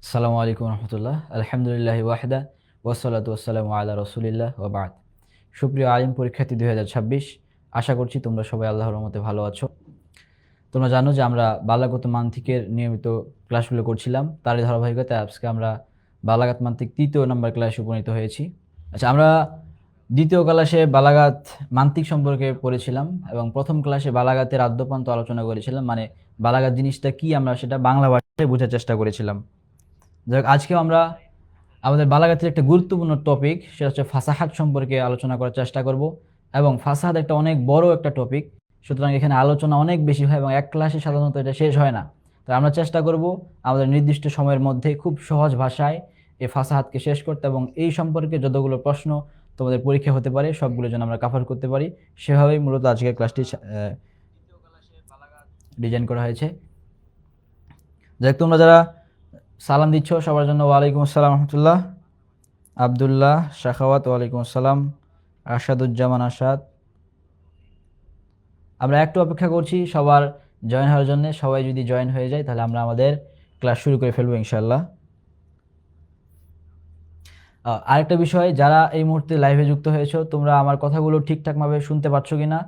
আসসালামু আলাইকুম রহমতুল্লাহ। আলহামদুলিল্লাহ ওয়াহদা ওয়াসসালাতু ওয়াসসালামু আলা রসুলিল্লাহ ওয়া বাদ। সুপ্রিয় আলিম পরীক্ষার্থী 2026, আশা করছি তোমরা সবাই আল্লাহর রহমতে ভালো আছো। তোমরা জানো যে আমরা বালাগত মানতিকের নিয়মিত ক্লাসগুলো করছিলাম, তারই ধারাবাহিকতায় আজকে আমরা বালাগাত মানতিক 3য় নম্বর ক্লাসে উপনীত হয়েছি। আচ্ছা, আমরা দ্বিতীয় ক্লাসে বালাগাত মানতিক সম্পর্কে পড়েছিলাম এবং প্রথম ক্লাসে বালাগাতের আদ্যপান্ত আলোচনা করেছিলাম, মানে বালাগাত জিনিসটা কি আমরা সেটা বাংলা ভাষায় বোঝার চেষ্টা করেছিলাম। যাই হোক, আজকেও আমরা আমাদের বালাগাতের একটা গুরুত্বপূর্ণ টপিক, সেটা হচ্ছে ফাসাহাত সম্পর্কে আলোচনা করার চেষ্টা করব। এবং ফাসাহাত একটা অনেক বড় একটা টপিক, সুতরাং এখানে আলোচনা অনেক বেশি হয় এবং এক ক্লাসে সাধারণত এটা শেষ হয় না। তো আমরা চেষ্টা করব আমাদের নির্দিষ্ট সময়ের মধ্যে খুব সহজ ভাষায় এই ফাসাহাতকে শেষ করতে, এবং এই সম্পর্কে যতগুলো প্রশ্ন তোমাদের পরীক্ষা হতে পারে সবগুলো যেন আমরা কাভার করতে পারি, সেভাবেই মূলত আজকের ক্লাসটি ডিজাইন করা হয়েছে। যাই হোক, তোমরা যারা সালাম দিচ্ছ সবার জন্য ওয়ালাইকুম আসসালাম রহমতুল্লাহ। আবদুল্লাহ, শাখাওয়াত, ওয়ালাইকুম আসসালাম। আসাদুজ্জামান, আসাদ। আমরা একটু অপেক্ষা করছি সবার জয়েন হওয়ার জন্য। সবাই যদি জয়েন হয়ে যায় তাহলে আমরা আমাদের ক্লাস শুরু করে ফেলবো ইনশাল্লাহ। আরেকটা বিষয়, যারা এই মুহূর্তে লাইভে যুক্ত হয়েছো, তোমরা আমার কথাগুলো ঠিকঠাকভাবে শুনতে পাচ্ছ কিনা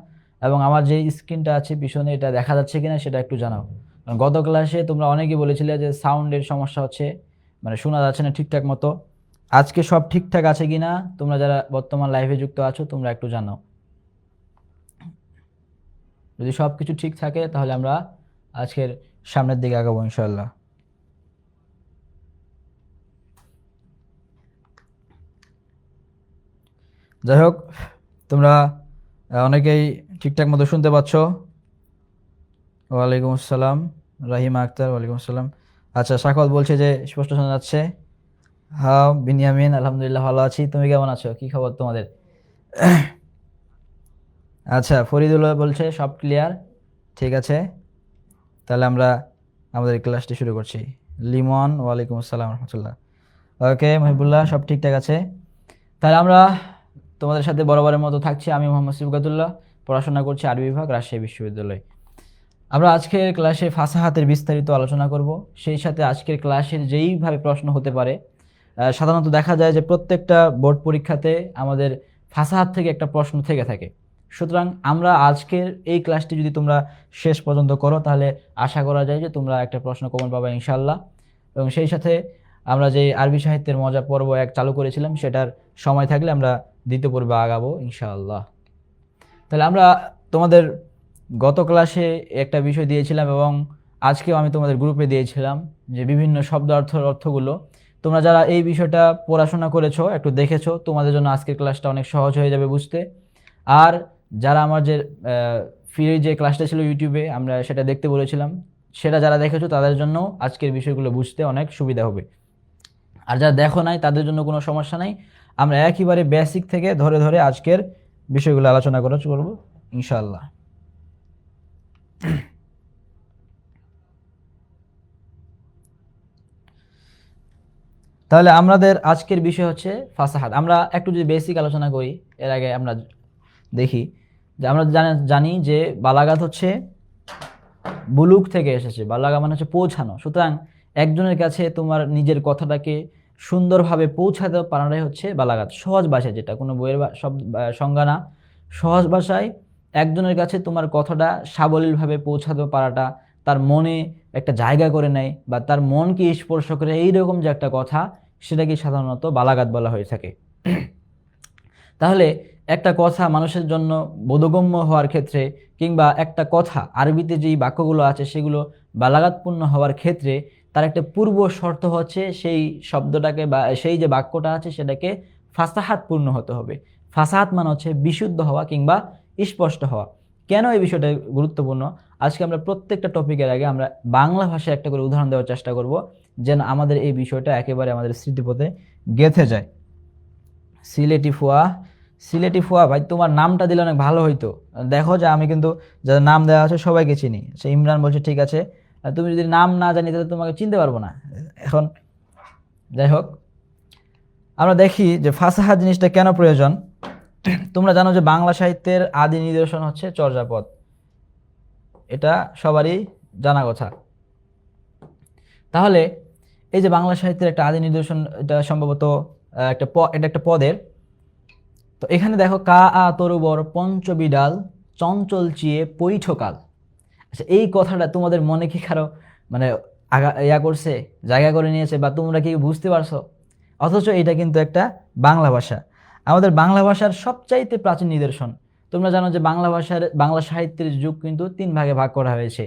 এবং আমার যে স্ক্রিনটা আছে পিছনে এটা দেখা যাচ্ছে কিনা সেটা একটু জানাও। কারণ গত ক্লাসে তোমরা অনেকেই বলেছিলে যে সাউন্ডের সমস্যা হচ্ছে, মানে শোনা যাচ্ছে না ঠিকঠাক মতো। আজকে সব ঠিকঠাক আছে কিনা তোমরা যারা বর্তমান লাইভে যুক্ত আছো তোমরা একটু জানাও। যদি সব কিছু ঠিক থাকে তাহলে আমরা আজকের সামনের দিকে আগাবো ইনশাল্লাহ। যাই হোক, তোমরা অনেকেই ঠিকঠাক মতো শুনতে পাচ্ছ। ওয়ালাইকুম আসসালাম। রাহিমা আক্তার, ওয়ালাইকুম আসসালাম। আচ্ছা, সাকত বলছে যে স্পষ্ট শোনা যাচ্ছে। হ্যাঁ বিনিয়ামিন, আলহামদুলিল্লাহ ভালো আছি। তুমি কেমন আছো? কি খবর তোমাদের? আচ্ছা, ফরিদুল্লাহ বলছে সব ক্লিয়ার। ঠিক আছে, তাহলে আমরা আমাদের ক্লাসটি শুরু করছি। লিমন, ওয়ালাইকুম আসসালাম রহমতুল্লাহ। ওকে মহিবুল্লাহ, সব ঠিকঠাক আছে। তাহলে আমরা তোমাদের সাথে বরাবরের মতো থাকছি। আমি মোহাম্মদ সিবগাতুল্লাহ, পড়াশোনা করছি আরবি বিভাগ, রাজশাহী বিশ্ববিদ্যালয়। আমরা আজকের ক্লাসে ফাসাহাতের বিস্তারিত আলোচনা করব। সেই সাথে আজকের ক্লাসের যেইভাবে প্রশ্ন হতে পারে, সাধারণত দেখা যায় যে প্রত্যেকটা বোর্ড পরীক্ষাতে আমাদের ফাসাহাত থেকে একটা প্রশ্ন থেকে থাকে। সুতরাং আমরা আজকের এই ক্লাসটি যদি তোমরা শেষ পর্যন্ত করো তাহলে আশা করা যায় যে তোমরা একটা প্রশ্ন কমন পাবে ইনশাআল্লাহ। এবং সেই সাথে আমরা যে আরবি সাহিত্যের মজা পর্ব 1 চালু করেছিলাম, সেটার সময় থাকলে আমরা দ্বিতীয় পর্বে আগাবো ইনশাআল্লাহ। তাহলে আমরা তোমাদের গত ক্লাসে একটা বিষয় দিয়েছিলাম এবং আজকেও আমি তোমাদের গ্রুপে দিয়েছিলাম যে বিভিন্ন শব্দ অর্থগুলো তোমরা যারা এই বিষয়টা পড়াশোনা করেছো, একটু দেখেছো, তোমাদের জন্য আজকের ক্লাসটা অনেক সহজ হয়ে যাবে বুঝতে। আর যারা আমার যে ফ্রি যে ক্লাসটা ছিল ইউটিউবে, আমরা সেটা দেখতে বলেছিলাম, সেটা যারা দেখেছো তাদের জন্য আজকের বিষয়গুলো বুঝতে অনেক সুবিধা হবে। আর যারা দেখো নাই তাদের জন্য কোনো সমস্যা নাই, আমরা একেবারে বেসিক থেকে ধরে ধরে আজকের বিষয়গুলো আলোচনা করবো ইনশাআল্লাহ। তাহলে আমাদের আজকের বিষয় হচ্ছে ফাসাহাত। আমরা একটু যদি বেসিক আলোচনা করি, এর আগে আমরা দেখি যে আমরা জানি যে বালাগাত হচ্ছে বুলুক থেকে এসেছে। বালাগা মানে হচ্ছে পৌঁছানো। সুতরাং একজনের কাছে তোমার নিজের কথাটাকে সুন্দরভাবে পৌঁছাতে পারাটাই হচ্ছে বালাগাত। সহজ ভাষায়, যেটা কোনো বইয়ের সংজ্ঞা না, সহজ ভাষায় একজনের কাছে তোমার কথাটা সাবলীলভাবে পৌঁছাতে পারাটা, তার মনে একটা জায়গা করে নেয় বা তার মনকে স্পর্শ করে, এইরকম যে একটা কথা, সেটাকে সাধারণত বালাগাত বলা হয়ে থাকে। তাহলে একটা কথা মানুষের জন্য বোধগম্য হওয়ার ক্ষেত্রে, কিংবা একটা কথা আরবিতে যেই বাক্যগুলো আছে সেগুলো বালাগাতপূর্ণ হওয়ার ক্ষেত্রে, তার একটা পূর্ব শর্ত হচ্ছে সেই শব্দটাকে বা সেই যে বাক্যটা আছে সেটাকে ফাসাহাতপূর্ণ হতে হবে। ফাসাহাত মানে হচ্ছে বিশুদ্ধ হওয়া কিংবা স্পষ্ট হওয়া। কেন এই বিষয়টা গুরুত্বপূর্ণ? আজকে আমরা প্রত্যেকটা টপিকের আগে আমরা বাংলা ভাষায় একটা করে উদাহরণ দেওয়ার চেষ্টা করব, যেন আমাদের এই বিষয়টা একেবারে আমাদের স্মৃতিপথে গেঁথে যায়। সিলেটি ফুয়া, সিলেটি ফুয়া ভাই, তোমার নামটা দিলে অনেক ভালো হইতো। দেখো যে আমি কিন্তু যাদের নাম দেওয়া আছে সবাইকে চিনি। সে ইমরান বলছে ঠিক আছে, তুমি যদি নাম না জানি তাহলে তোমাকে চিনতে পারবো না। এখন যাই হোক, আমরা দেখি যে ফাসাহা জিনিসটা কেন প্রয়োজন। তোমরা জানো যে বাংলা সাহিত্যের আদি নিদর্শন হচ্ছে চর্যাপদ, এটা সবারই জানা কথা। তাহলে এই যে বাংলা সাহিত্যের একটা আদি নিদর্শন, এটা সম্ভবত এটা একটা পদের। তো এখানে দেখো কা আ তরুবর পঞ্চবিডাল চঞ্চল চিয়ে পৈঠকাল। আচ্ছা, এই কথাটা তোমাদের মনে কি কারো মানে করছে, জায়গা করে নিয়েছে, বা তোমরা কি বুঝতে পারছো? অথচ এটা কিন্তু একটা বাংলা ভাষা, আমাদের বাংলা ভাষার সবচাইতে প্রাচীন নিদর্শন। তোমরা জানো যে বাংলা সাহিত্যের যুগ কিন্তু 3 ভাগে ভাগ করা হয়েছে।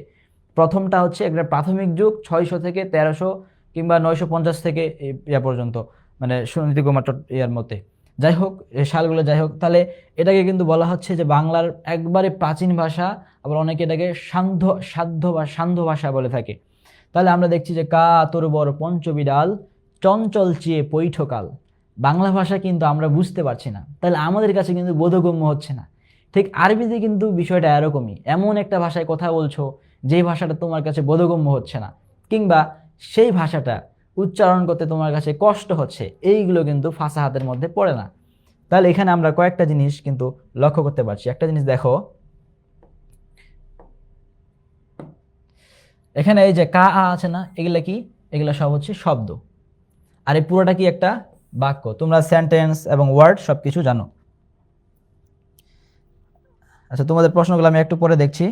প্রথমটা হচ্ছে একটা প্রাথমিক যুগ, 600 থেকে 1300 কিংবা 950 থেকে ইয়া পর্যন্ত, মানে সুনীতি কুমার ইয়ার মতে। যাই হোক, সালগুলো যাই হোক, তাহলে এটাকে কিন্তু বলা হচ্ছে যে বাংলার একবারে প্রাচীন ভাষা। আবার অনেকে এটাকে সান্ধ্য ভাষা বলে থাকে। তাহলে আমরা দেখছি যে কা তরুবর পঞ্চবিডাল চঞ্চল চিয়ে পৈঠকাল, বাংলা ভাষা কিন্তু আমরা বুঝতে পারছি না, তাহলে আমাদের কাছে কিন্তু বোধগম্য হচ্ছে না। ঠিক আরবিতে কিন্তু বিষয়টা এরকমই, এমন একটা ভাষায় কথা বলছো যেই ভাষাটা তোমার কাছে বোধগম্য হচ্ছে না, কিংবা সেই ভাষাটা উচ্চারণ করতে তোমার কাছে কষ্ট হচ্ছে, এইগুলো কিন্তু ফাসাহাতের মধ্যে পড়ে না। তাহলে এখানে আমরা কয়েকটা জিনিস কিন্তু লক্ষ্য করতে পারছি। একটা জিনিস দেখো, এখানে এই যে কা আ আছে না, এগুলা কি? এগুলা সব হচ্ছে শব্দ, আর এই পুরোটা কি একটা বাক্য। তোমরা সেন্টেন্স এবং ওয়ার্ড সবকিছু জানো। আচ্ছা, তোমাদের প্রশ্নগুলো আমি একটু পরে দেখছি।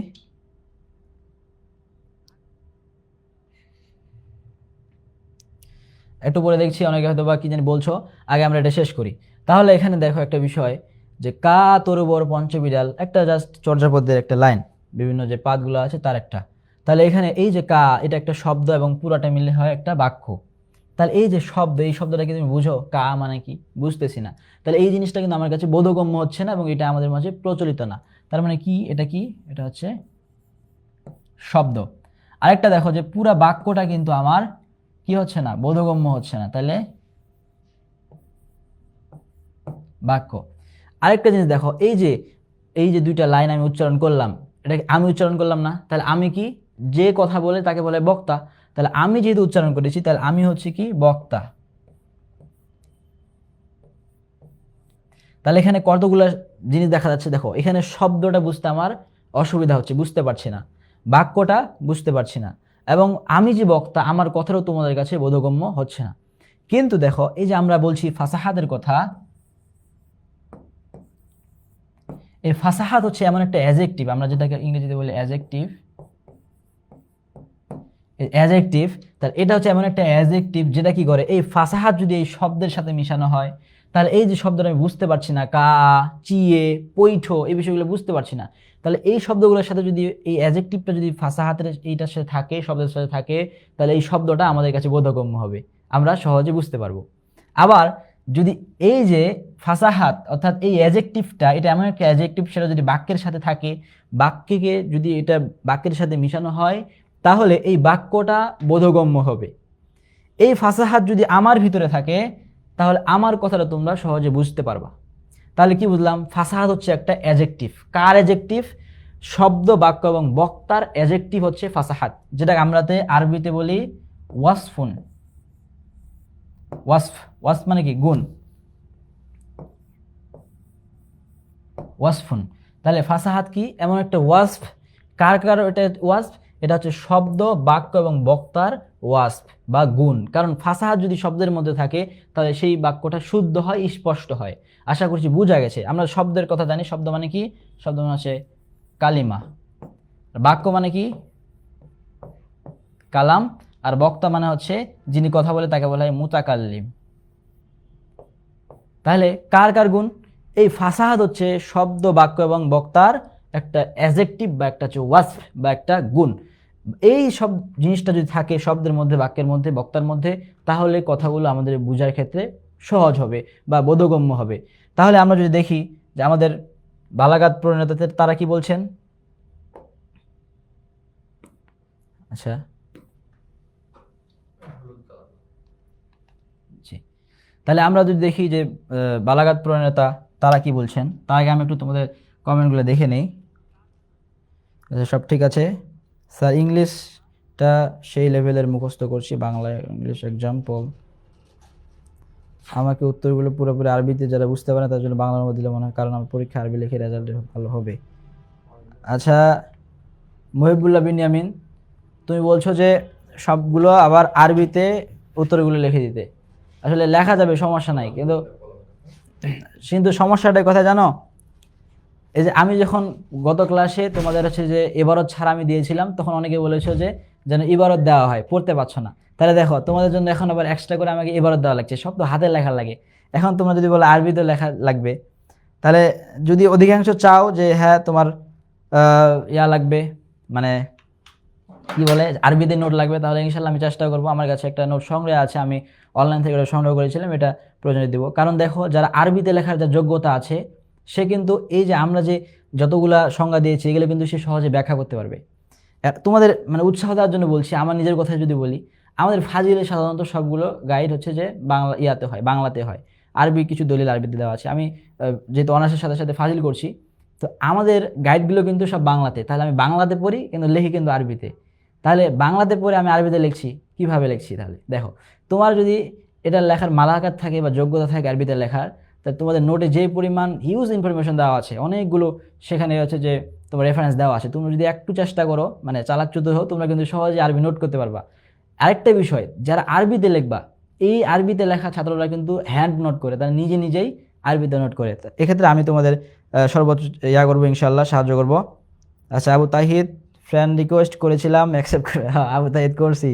অনেকে হয়তো বা কি জানি বলছো, আগে আমরা এটা শেষ করি। তাহলে এখানে দেখো একটা বিষয়, যে কা তরুবর পঞ্চবিড়াল, একটা জাস্ট চর্যাপদের একটা লাইন, বিভিন্ন যে পাদগুলো আছে তার একটা। তাহলে এখানে এই যে কা, এটা একটা শব্দ এবং পুরাটা মিলে হয় একটা বাক্য। তাহলে এই যে শব্দ, এই শব্দটা কি তুমি বুঝো? কা মানে কি? বুঝতেছি না। তাহলে এই জিনিসটা কিন্তু আমার কাছে বোধগম্য হচ্ছে না এবং এটা আমাদের মাঝে প্রচলিত না। তার মানে কি? এটা কি? এটা হচ্ছে শব্দ। আরেকটা দেখো যে পুরা বাক্যটা কিন্তু আমার কি হচ্ছে না? বোধগম্য হচ্ছে না। তাহলে বাক্য। আরেকটা জিনিস দেখো, এই যে 2টা লাইন আমি উচ্চারণ করলাম, এটা আমি উচ্চারণ করলাম না? তাহলে আমি কি? যে কথা বলে তাকে বলে বক্তা। তাহলে আমি যেহেতু উচ্চারণ করেছি, তাহলে আমি হচ্ছে কি? বক্তা। তাহলে এখানে কতগুলো জিনিস দেখা যাচ্ছে। দেখো, এখানে শব্দটা বুঝতে আমার অসুবিধা হচ্ছে, বুঝতে পারছি না। বাক্যটা বুঝতে পারছি না, এবং আমি যে বক্তা, আমার কথাটাও তোমাদের কাছে বোধগম্য হচ্ছে না। কিন্তু দেখো, এই যে আমরা বলছি ফাসাহাতের কথা, এই ফাসাহাত হচ্ছে এমন একটা অ্যাডজেক্টিভ, আমরা যেটাকে ইংরেজিতে বলি অ্যাডজেক্টিভ। তাহলে এটা হচ্ছে এমন একটা অ্যাডজেক্টিভ যেটা কি করে, এই ফাসাহাত যদি এই শব্দের সাথে মিশানো হয়, তাহলে এই যে শব্দটা আমি বুঝতে পারছি না, কা, চিয়ে, পৈঠ, এই বিষয়গুলো বুঝতে পারছি না। তাহলে এই শব্দগুলোর সাথে যদি এই অ্যাডজেক্টিভটা যদি ফাসাহাতের এইটার সাথে থাকে, শব্দের সাথে থাকে, তাহলে এই শব্দটা আমাদের কাছে বোধগম্য হবে, আমরা সহজে বুঝতে পারবো। আবার যদি এই যে ফাসাহাত অর্থাৎ এই অ্যাডজেক্টিভটা, এটা এমন একটা অ্যাডজেক্টিভ, সেটা যদি বাক্যের সাথে থাকে, বাক্যকে যদি এটা বাক্যের সাথে মিশানো হয়, তাহলে এই বাক্যটা বোধগম্য হবে। এই ফাসাহাত যদি আমার ভিতরে থাকে, তাহলে আমার কথাটা তোমরা সহজে বুঝতে পারবা। তাহলে কি বুঝলাম? ফাসাহাত হচ্ছে একটা অ্যাডজেক্টিভ। কার অ্যাডজেক্টিভ? শব্দ, বাক্য এবং বক্তার অ্যাডজেক্টিভ হচ্ছে ফাসাহাত, যেটা আমরাতে আরবিতে বলি ওয়াসফুন। ওয়াসফ মানে কি? গুণ। ওয়াসফুন। তাহলে ফাসাহাত কি? এমন একটা ওয়াসফ। কার এটা ওয়াসফ? এটা হচ্ছে শব্দ, বাক্য এবং বক্তার ওয়াসফ বা গুণ। কারণ ফাসাহাত যদি শব্দের মধ্যে থাকে, তাহলে সেই বাক্যটা শুদ্ধ হয়, স্পষ্ট হয়। আশা করছি বোঝা গেছে। আমরা শব্দের কথা জানি, শব্দ মানে কি? শব্দ মানে হচ্ছে কালিমা। বাক্য মানে কি? কালাম। আর বক্তা মানে হচ্ছে যিনি কথা বলে তাকে বলা হয় মুতাকাল্লিম। তাহলে কার কার গুণ? এই ফাসাহাত হচ্ছে শব্দ, বাক্য এবং বক্তার একটা অ্যাডজেক্টিভ বা একটা হচ্ছে ওয়াসফ বা একটা গুণ। এই সব জিনিসটা যদি থাকে শব্দের মধ্যে, বাক্যের মধ্যে, বক্তার মধ্যে, তাহলে কথাগুলো আমাদের বোঝার ক্ষেত্রে সহজ হবে বা বোধগম্য হবে। তাহলে আমরা যদি দেখি যে আমাদের বালাগাত প্রণেতাদের তারা কি বলছেন। আচ্ছা, তাহলে আমরা যদি দেখি যে বালাগাত প্রণেতা তারা কি বলছেন, তার আগে আমি একটু তোমাদের কমেন্টগুলো দেখে নেই। সব ঠিক আছে স্যার, ইংলিশটা সেই লেভেলের মুখস্থ করছি, বাংলা ইংলিশ এক্সাম্পল। আমাকে উত্তরগুলো পুরোপুরি আরবিতে, যারা বুঝতে পারে তার জন্য বাংলার মধ্যে দিলে মনে হয়, কারণ আমার পরীক্ষা আরবি লিখে রেজাল্ট ভালো হবে। আচ্ছা, মহিবুল্লাহ বিন ইয়ামিন, তুমি বলছো যে সবগুলো আবার আরবিতে উত্তরগুলো লিখে দিতে। আসলে লেখা যাবে, সমস্যা নাই, কিন্তু কিন্তু সমস্যাটা কথা জানো, এই যে আমি যখন গত ক্লাসে তোমাদের হচ্ছে যে ইবারত ছাড়া আমি দিয়েছিলাম, তখন অনেকে বলেছো যে যেন ইবারত দেওয়া হয়, পড়তে পারছো না। তাহলে দেখো তোমাদের জন্য এখন আবার এক্সট্রা করে আমাকে ইবারত দেওয়া লাগছে, সব তো হাতে লেখা লাগে। এখন তোমরা যদি বলো আরবিতে লেখা লাগবে, তাহলে যদি অধিকাংশ চাও যে হ্যাঁ তোমার ইয়া লাগবে, মানে কি বলে আরবিতে নোট লাগবে, তাহলে ইনশাল্লাহ আমি চেষ্টা করবো। আমার কাছে একটা নোট সংগ্রহ আছে, আমি অনলাইন থেকে ওটা সংগ্রহ করেছিলাম, এটা প্রয়োজনে দিব। কারণ দেখো যারা আরবিতে লেখার যা যোগ্যতা আছে, সে কিন্তু এই যে আমরা যে যতগুলা সংজ্ঞা দিয়েছি এগুলো কিন্তু সে সহজে ব্যাখ্যা করতে পারবে। তোমাদের মানে উৎসাহ দেওয়ার জন্য বলছি, আমার নিজের কথায় যদি বলি, আমাদের ফাজিলে সাধারণত সবগুলো গাইড হচ্ছে যে বাংলা ইয়াতে হয়, বাংলাতে হয়। আরবি কিছু দলিল আরবিতে দেওয়া আছে। আমি যেহেতু অনার্সের সাথে সাথে ফাজিল করছি, তো আমাদের গাইডগুলো কিন্তু সব বাংলাতে, তাহলে আমি বাংলাতে পড়ি কিন্তু লিখি কিন্তু আরবিতে। তাহলে বাংলাতে পড়ে আমি আরবিতে লিখছি, কিভাবে লিখছি? তাহলে দেখো, তোমার যদি এটা লেখার মালাকাত থাকে বা যোগ্যতা থাকে আরবিতে লেখার, তা তোমাদের নোটে যে পরিমাণ হিউজ ইনফরমেশন দেওয়া আছে, অনেকগুলো সেখানে হচ্ছে যে তোমার রেফারেন্স দেওয়া আছে, তুমি যদি একটু চেষ্টা করো, মানে চালাক চতুর হও, তোমরা কিন্তু সহজে আরবি নোট করতে পারবা। আরেকটা বিষয়, যারা আরবিতে লিখবা, এই আরবিতে লেখা ছাত্ররা কিন্তু হ্যান্ড নোট করে, তারা নিজে নিজেই আরবিতে নোট করে। এক্ষেত্রে আমি তোমাদের সর্বোচ্চ ইয়া করবো, ইনশাল্লাহ সাহায্য করব। আচ্ছা, আবু তাহিদ ফ্রেন্ড রিকোয়েস্ট করেছিলাম, অ্যাকসেপ্ট করে, হ্যাঁ আবু তাহিদ করছি।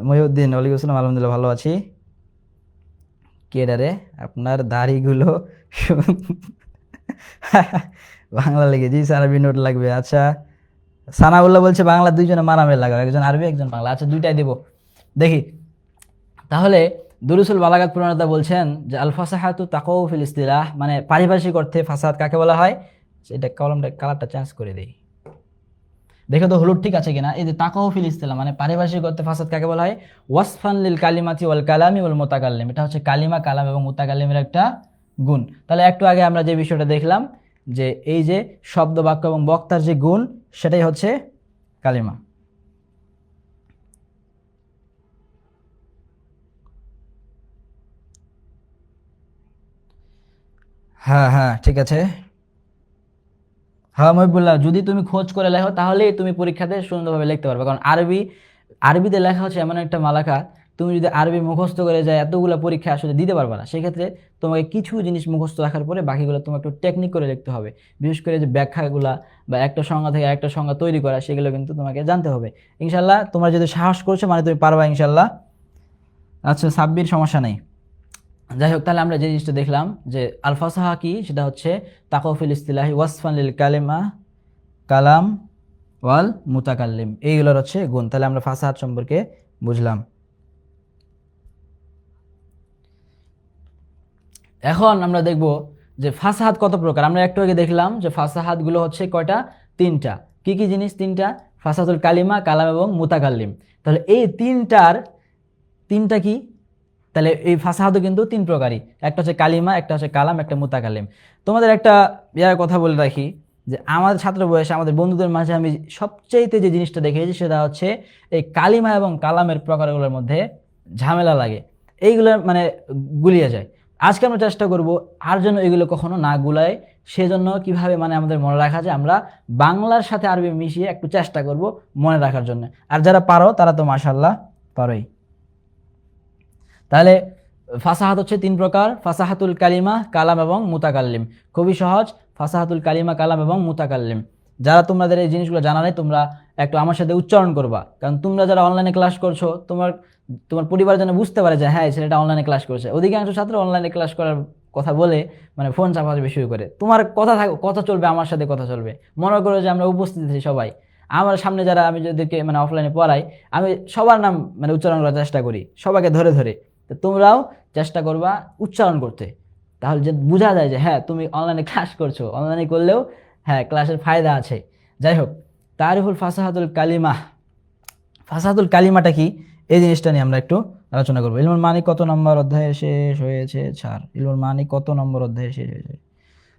মহিউদ্দিন, ওয়ালাইকুম আসসালাম, আলহামদুলিল্লাহ ভালো আছি। কেডারে আপনার দাড়িগুলো বাংলা লিখে, জি স্যার আরবি নোট লাগবে। আচ্ছা, সানাউল্লাহ বলছে বাংলা দুইজনে মারামের লাগাও, একজন আরবি একজন বাংলা। আচ্ছা, দুইটাই দেব, দেখি। তাহলে দুরুসুল বালাগাত প্রণেতা বলছেন যে আল ফাসাহাতু তাকাউ ফিল ইসতিলাহ, মানে পারিভাষিক অর্থে ফাসাহাত কাকে বলা হয়। এটা কলমটা কালারটা চেঞ্জ করে দেই, দেখো তো হলুদ ঠিক আছে কিনা। এই যে তাকাউ ফিল ইসতিলাহ মানে পারিভাষিক অর্থে ফাসাদ কাকে বলা হয়, ওয়াসফান লিল কালিমাতি ওয়াল কালামি ওয়াল মুতাকাল্লিম, এটা হচ্ছে কালিমা, কালাম এবং মুতাকাল্লিমের একটা গুণ। তাহলে একটু আগে আমরা যে বিষয়টা দেখলাম, যে এই যে শব্দ, বাক্য এবং বক্তার যে গুণ, সেটাই হচ্ছে কালিমা। হ্যাঁ হ্যাঁ ঠিক আছে। হ্যাঁ মহিবুল্লাহ, যদি তুমি খোঁজ করে লেখো তাহলেই তুমি পরীক্ষাতে সুন্দরভাবে লিখতে পারবে। কারণ আরবিতে লেখা হচ্ছে এমন একটা মালাকা, তুমি যদি আরবি মুখস্থ করে যায় এতগুলো পরীক্ষা আসলে দিতে পারবে না। সেক্ষেত্রে তোমাকে কিছু জিনিস মুখস্থ রাখার পরে বাকিগুলো তোমাকে একটু টেকনিক করে লিখতে হবে। বিশেষ করে যে ব্যাখ্যাগুলা বা একটা সংজ্ঞা থেকে একটা সংজ্ঞা তৈরি করা, সেগুলো কিন্তু তোমাকে জানতে হবে। ইনশাল্লাহ তোমরা যদি সাহস করছো মানে তুমি পারবা ইনশাল্লাহ। আচ্ছা, সাব্বির সমস্যা নেই। যাই হোক, তাহলে আমরা যে জিনিসটা দেখলাম যে আল ফাসাহা কি, সেটা হচ্ছে তাকাউফিল ইসতিলাহি ওয়াসফান লিল কালিমা কালাম ওয়াল মুতাকাল্লিম, এইগুলোর হচ্ছে গুণ। তাহলে আমরা ফাসাহাত সম্পর্কে বুঝলাম। এখন আমরা দেখব যে ফাসাহাত কত প্রকার। আমরা একটু আগে দেখলাম যে ফাসাহাত গুলো হচ্ছে কয়টা, তিনটা। কি কি জিনিস? তিনটা, ফাসাহাতুল কালিমা, কালাম এবং মুতাকাল্লিম। তাহলে এই তিনটা কি? তাহলে এই ফাসাহাতও কিন্তু তিন প্রকারই, একটা হচ্ছে কালিমা, একটা হচ্ছে কালাম, একটা মুতাকাল্লিম। তোমাদের একটা ইয়ার কথা বলে রাখি, যে আমাদের ছাত্র বয়সে আমাদের বন্ধুদের মাঝে আমি সবচেয়েতে যে জিনিসটা দেখেছি সেটা হচ্ছে এই কালিমা এবং কালামের প্রকারগুলোর মধ্যে ঝামেলা লাগে, এইগুলো মানে গুলিয়ে যায়। আজকে আমরা চেষ্টা করব আর যেন এগুলো কখনো না গুলায়, সেজন্য কিভাবে মানে আমাদের মনে রাখা যায়, আমরা বাংলার সাথে আরবি মিশিয়ে একটু চেষ্টা করব মনে রাখার জন্য। আর যারা পারো তারা তো মাশাআল্লাহ পারোই। তাহলে ফাসাহাত হচ্ছে তিন প্রকার, ফাসাহাতুল কালিমা, কালাম এবং মুতাকাল্লিম। খুবই সহজ, ফাসাহাতুল কালিমা, কালাম এবং মুতাকাল্লিম। যারা তোমাদের এই জিনিসগুলো জানা নেই, তোমরা একটু আমার সাথে উচ্চারণ করবা। কারণ তোমরা যারা অনলাইনে ক্লাস করছো, তোমার পরিবার যেন বুঝতে পারে যে হ্যাঁ ছেলেটা অনলাইনে ক্লাস করছে। অধিকাংশ ছাত্র অনলাইনে ক্লাস করার কথা বলে মানে ফোন চাপাচাপি শুরু করে। তোমার কথা চলবে, আমার সাথে কথা চলবে। মনে করো যে আমরা উপস্থিত আছি সবাই, আমার সামনে যারা আমি যাদেরকে মানে অফলাইনে পড়াই, আমি সবার নাম মানে উচ্চারণ করার চেষ্টা করি, সবাইকে ধরে ধরে। তো তোমরাও চেষ্টা করবা উচ্চারণ করতে, তাহলে যে বোঝা যায় যে হ্যাঁ তুমি অনলাইনে ক্লাস করছো, অনলাইনে করলেও হ্যাঁ ক্লাসের ফায়দা আছে। যাই হোক, তারিফুল ফাসাহাতুল কালিমা, ফাসাহাতুল কালিমাটা কি, এই জিনিসটা নিয়ে আমরা একটু আলোচনা করবো। ইলমুল মানি কত নম্বর অধ্যায়ে শেষ হয়েছে? ছাড়, ইলমুল মানি কত নম্বর অধ্যায়ে শেষ হয়েছে?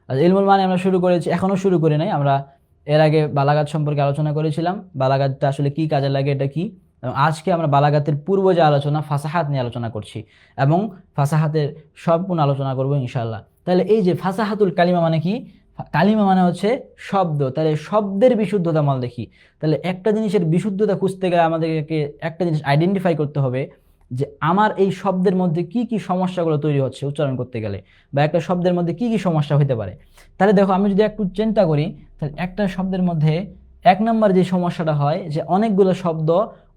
আচ্ছা, ইলমুল মানি আমরা শুরু করেছি, এখনো শুরু করি নাই। আমরা এর আগে বালাগাত সম্পর্কে আলোচনা করেছিলাম, বালাগাতটা আসলে কি কাজে লাগে, এটা কি। আজকে আমরা বালাগাতের পূর্ব যে আলোচনা ফাসাহাত নিয়ে আলোচনা করছি, এবং ফাসাহাতের সম্পূর্ণ আলোচনা করবো ইনশাআল্লাহ। তাহলে এই যে ফাসাহাতুল কালিমা মানে কি, কালিমা মানে হচ্ছে শব্দ, তাহলে শব্দের বিশুদ্ধতা মাল দেখি। তাহলে একটা জিনিসের বিশুদ্ধতা খুঁজতে গেলে আমাদেরকে একটা জিনিস আইডেন্টিফাই করতে হবে যে আমার এই শব্দের মধ্যে কি কি সমস্যাগুলো তৈরি হচ্ছে উচ্চারণ করতে গেলে, বা একটা শব্দের মধ্যে কি কি সমস্যা হতে পারে। তাহলে দেখো আমি যদি একটু চিন্তা করি, তাহলে একটা শব্দের মধ্যে 1 নম্বর যে সমস্যাটা হয় যে অনেকগুলো শব্দ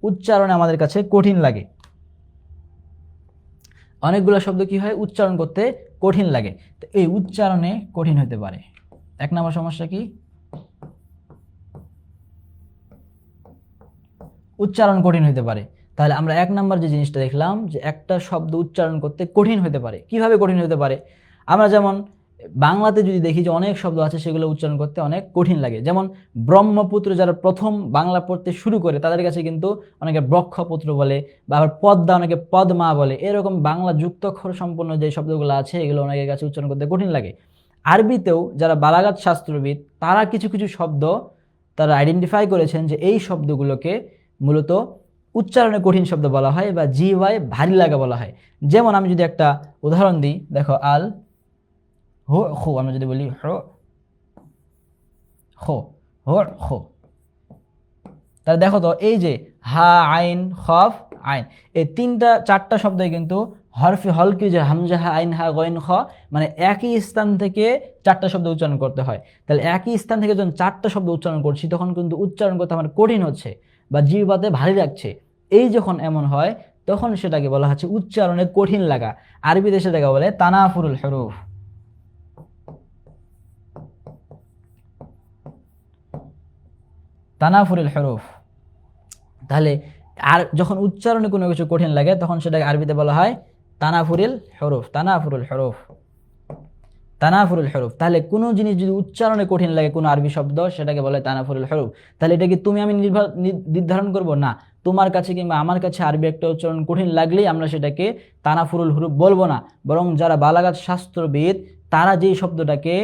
উচ্চারণে আমাদের কাছে কঠিন লাগে। অনেকগুলো শব্দ কি হয়, উচ্চারণ করতে কঠিন লাগে। তো এই উচ্চারণে কঠিন হতে পারে। 1 নম্বর সমস্যা কি, উচ্চারণ কঠিন হতে পারে। তাহলে আমরা 1 নম্বর যে জিনিসটা দেখলাম যে একটা শব্দ উচ্চারণ করতে কঠিন হতে পারে। কিভাবে কঠিন হতে পারে, আমরা যেমন বাংলাতে যদি দেখি যে অনেক শব্দ আছে সেগুলো উচ্চারণ করতে অনেক কঠিন লাগে। যেমন ব্রহ্মপুত্র, যারা প্রথম বাংলা পড়তে শুরু করে তাদের কাছে কিন্তু অনেকে ব্রহ্মপুত্র বলে, বা আবার পদ্মা অনেকে পদ্মা বলে। এরকম বাংলা যুক্তাক্ষর সম্পন্ন যে শব্দগুলো আছে এগুলো অনেকের কাছে উচ্চারণ করতে কঠিন লাগে। আরবিতেও যারা বালাগাত শাস্ত্রবিদ তারা কিছু কিছু শব্দ তারা আইডেন্টিফাই করেছেন যে এই শব্দগুলোকে মূলত উচ্চারণে কঠিন শব্দ বলা হয় বা জিহ্বায় ভারী লাগা বলা হয়। যেমন আমি যদি একটা উদাহরণ দিই, দেখো আল হো খো, আমরা যদি বলি হো খো, হো খো, তাহলে দেখো তো এই যে হা আইন খফ আইন, এই 3টা 4টা শব্দই কিন্তু হরফে হলকি, যে হামজা হা আইন হা গইন খ, মানে একই স্থান থেকে 4টা শব্দ উচ্চারণ করতে হয়। তাহলে একই স্থান থেকে যখন 4টা শব্দ উচ্চারণ করছি তখন কিন্তু উচ্চারণ করতে আমার কঠিন হচ্ছে বা জিহ্বাতে ভারী লাগছে। এই যখন এমন হয় তখন সেটাকে বলা হচ্ছে উচ্চারণে কঠিন লাগা। আরবিতে সেটাকে বলে তানাফুরুল হুরুফ। তানাফুরুল হুরুফ। তাহলে আর যখন উচ্চারণে কোনো কিছু কঠিন লাগে তখন সেটাকে আরবিতে বলা হয় তানাফুরুল হুরুফ। তানাফুরুল হুরুফ, তানাফুরুল হুরুফ। তাহলে কোনো জিনিস যদি উচ্চারণে কঠিন লাগে কোনো আরবি শব্দ, সেটাকে বলে তানাফুরুল হুরুফ। তাহলে এটা কি তুমি আমি নির্ধারণ করব না, তোমার কাছে কিংবা আমার কাছে আরবি একটা উচ্চারণ কঠিন লাগলেই আমরা সেটাকে তানাফুরুল হুরুফ বলবো না, বরং যারা বালাগাত শাস্ত্রবিদ তারা যেই শব্দটাকে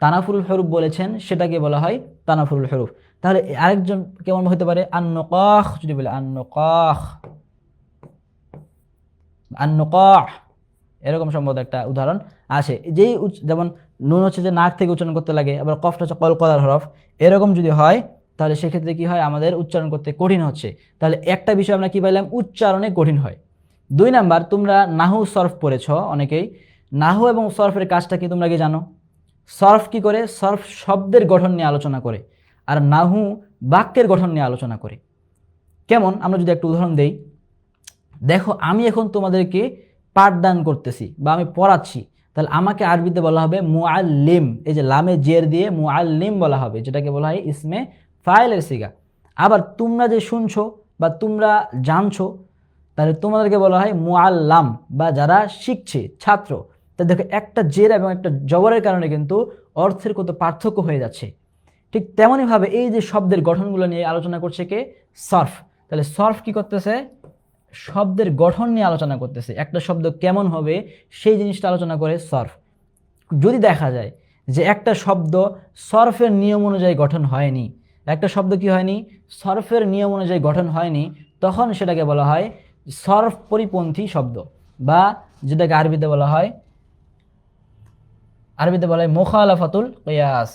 তানাফুরুল হুরুফ বলেছেন সেটাকে বলা হয় তানাফুরুল হুরুফ। তাহলে আরেকজন কেমন হতে পারে, আন-নুকাহ, যদি বলে আন-নুকাহ, আন-নুকাহ, এরকম সম্ভবত একটা উদাহরণ আছে। যেই যেমন নুন হচ্ছে যে নাক থেকে উচ্চারণ করতে লাগে, আবার কফটা হচ্ছে কলকলার হরফ, এরকম যদি হয় তাহলে সেক্ষেত্রে কি হয়, আমাদের উচ্চারণ করতে কঠিন হচ্ছে। তাহলে একটা বিষয় আমরা কি পাইলাম, উচ্চারণে কঠিন হয়। 2 নাম্বার, তোমরা নাহু সরফ পড়েছ অনেকেই। নাহু এবং সরফের কাজটা কি তোমরা কি জানো? সরফ কি করে, সরফ শব্দের গঠন নিয়ে আলোচনা করে, আর নাহু বাক্যের গঠন নিয়ে আলোচনা করে। কেমন, আমরা যদি একটা উদাহরণ দেই, দেখো আমি এখন তোমাদেরকে পাঠদান করতেছি বা আমি পড়াচ্ছি, তাহলে আমাকে আরবিতে বলা হবে মুআল্লিম। এই যে লামে জের দিয়ে মুআল্লিম বলা হবে, যেটাকে বলা হয় ইসমে ফাইলের সিগা। আবার তোমরা যে শুনছো বা তোমরা জানছো, তাহলে তোমাদেরকে বলা হয় মুআল্লাম, বা যারা শিখছে ছাত্র। তা দেখো একটা জের এবং একটা জবরের কারণে কিন্তু অর্থের কত পার্থক্য হয়ে যাচ্ছে। ঠিক তেমনইভাবে এই যে শব্দের গঠনগুলো নিয়ে আলোচনা করছে কে, সরফ। তাহলে সরফ কি করতেছে, শব্দের গঠন নিয়ে আলোচনা করতেছে, একটা শব্দ কেমন হবে সেই জিনিসটা আলোচনা করে সরফ। যদি দেখা যায় যে একটা শব্দ সরফের নিয়ম অনুযায়ী গঠন হয়নি, একটা শব্দ কি হয়নি, সরফের নিয়ম অনুযায়ী গঠন হয়নি, তখন সেটাকে বলা হয় সরফ পরিপন্থী শব্দ, বা যেটাকে আরবিতে বলা হয় মুখালাফাতুল কিয়াস।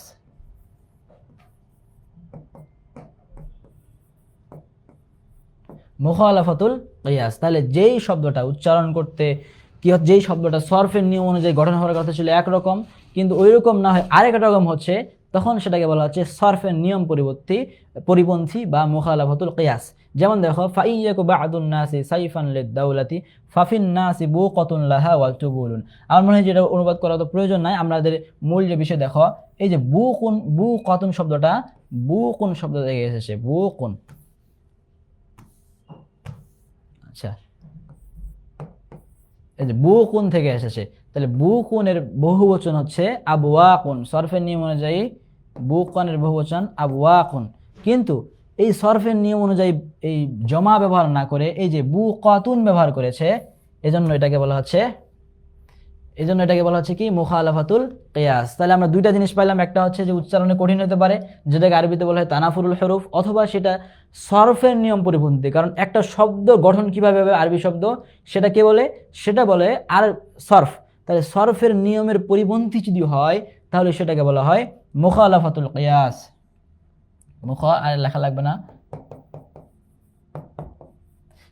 মুখালাফাতুল কিয়াস। তাহলে যেই শব্দটা উচ্চারণ করতে কি হচ্ছে, যেই শব্দটা সরফের নিয়ম অনুযায়ী গঠন হওয়ার কথা ছিল একরকম, কিন্তু ওই রকম না হয় আরেক রকম হচ্ছে, তখন সেটাকে বলা হচ্ছে সরফের নিয়ম পরিপন্থী বা মুখালাফাতুল কিয়াস। যেমন দেখো, ফাইয়াকু বা'দুন নাসি সাইফান লিদ-দাওলাতি ফাফিন নাসি বুকাতুন লাহা ওয়া তুবুলুন। আমার মনে হয় যেটা অনুবাদ করা তো প্রয়োজন নাই, আমাদের মূল যে বিষয় দেখো, এই যে বুকাতুন শব্দটা বুকুন শব্দ থেকে এসেছে, বুকুন। আচ্ছা, এই যে বুকুন থেকে এসেছে, তাহলে বুকুনের বহুবচন হচ্ছে আবওয়াকুন। সরফের নিয়ম অনুযায়ী বুকুনের বহুবচন আবওয়াকুন, কিন্তু এই সরফের নিয়ম অনুযায়ী এই জমা ব্যবহার না করে এই যে বুকাতুন ব্যবহার করেছে, এজন্য এটাকে বলা হচ্ছে কি মুখালাফাতুল কিয়াস। তাহলে আমরা দুইটা জিনিস পাইলাম, একটা হচ্ছে যে উচ্চারণে কঠিন হতে পারে, যেটাকে আরবিতে বলা হয় তানাফুরুল হুরুফ, অথবা সেটা সরফের নিয়ম পরিপন্থী। কারণ একটা শব্দ গঠন কিভাবে হবে, আরবি শব্দ সেটা কে বলে, সেটা বলে আর সরফ। তাহলে সরফের নিয়মের পরিপন্থী যদি হয় তাহলে সেটাকে বলা হয় মুখালাফাতুল কিয়াস। আর লেখা লাগবে না,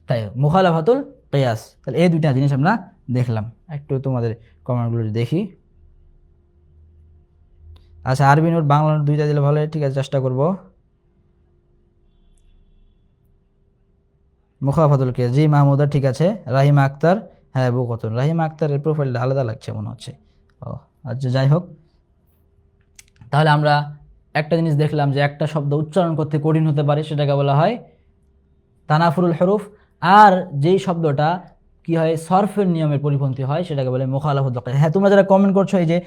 তাই মুখালাফাতুল কিয়াস। তাহলে এই দুইটা জিনিস আমরা দেখলাম। একটু তোমাদের কমেন্টগুলো দেখি। আচ্ছা, আরবি নোট বাংলা নোট দুইটা দিলে ভালো, ঠিক আছে, চেষ্টা করব। মুখালাফাতুল কিয়াস, জি মাহমুদা, ঠিক আছে। রাহিমা আক্তার, হ্যাঁ বুকতন, রাহিমা আক্তারের প্রোফাইলটা আলাদা লাগছে মনে হচ্ছে। ও আচ্ছা, যাই হোক, তাহলে আমরা একটা জিনিস দেখলাম যে একটা শব্দ উচ্চারণ করতে কঠিন হতে পারে, সেটাকে বলা হয় তানাফুরুল হরুফ। আর যেই শব্দটা কি হয় সরফের নিয়মের পরিপন্থী হয়, সেটাকে বলে মুখালাফাতুল কিয়াস। হ্যাঁ, তোমরা যারা কমেন্ট করছো, এই যে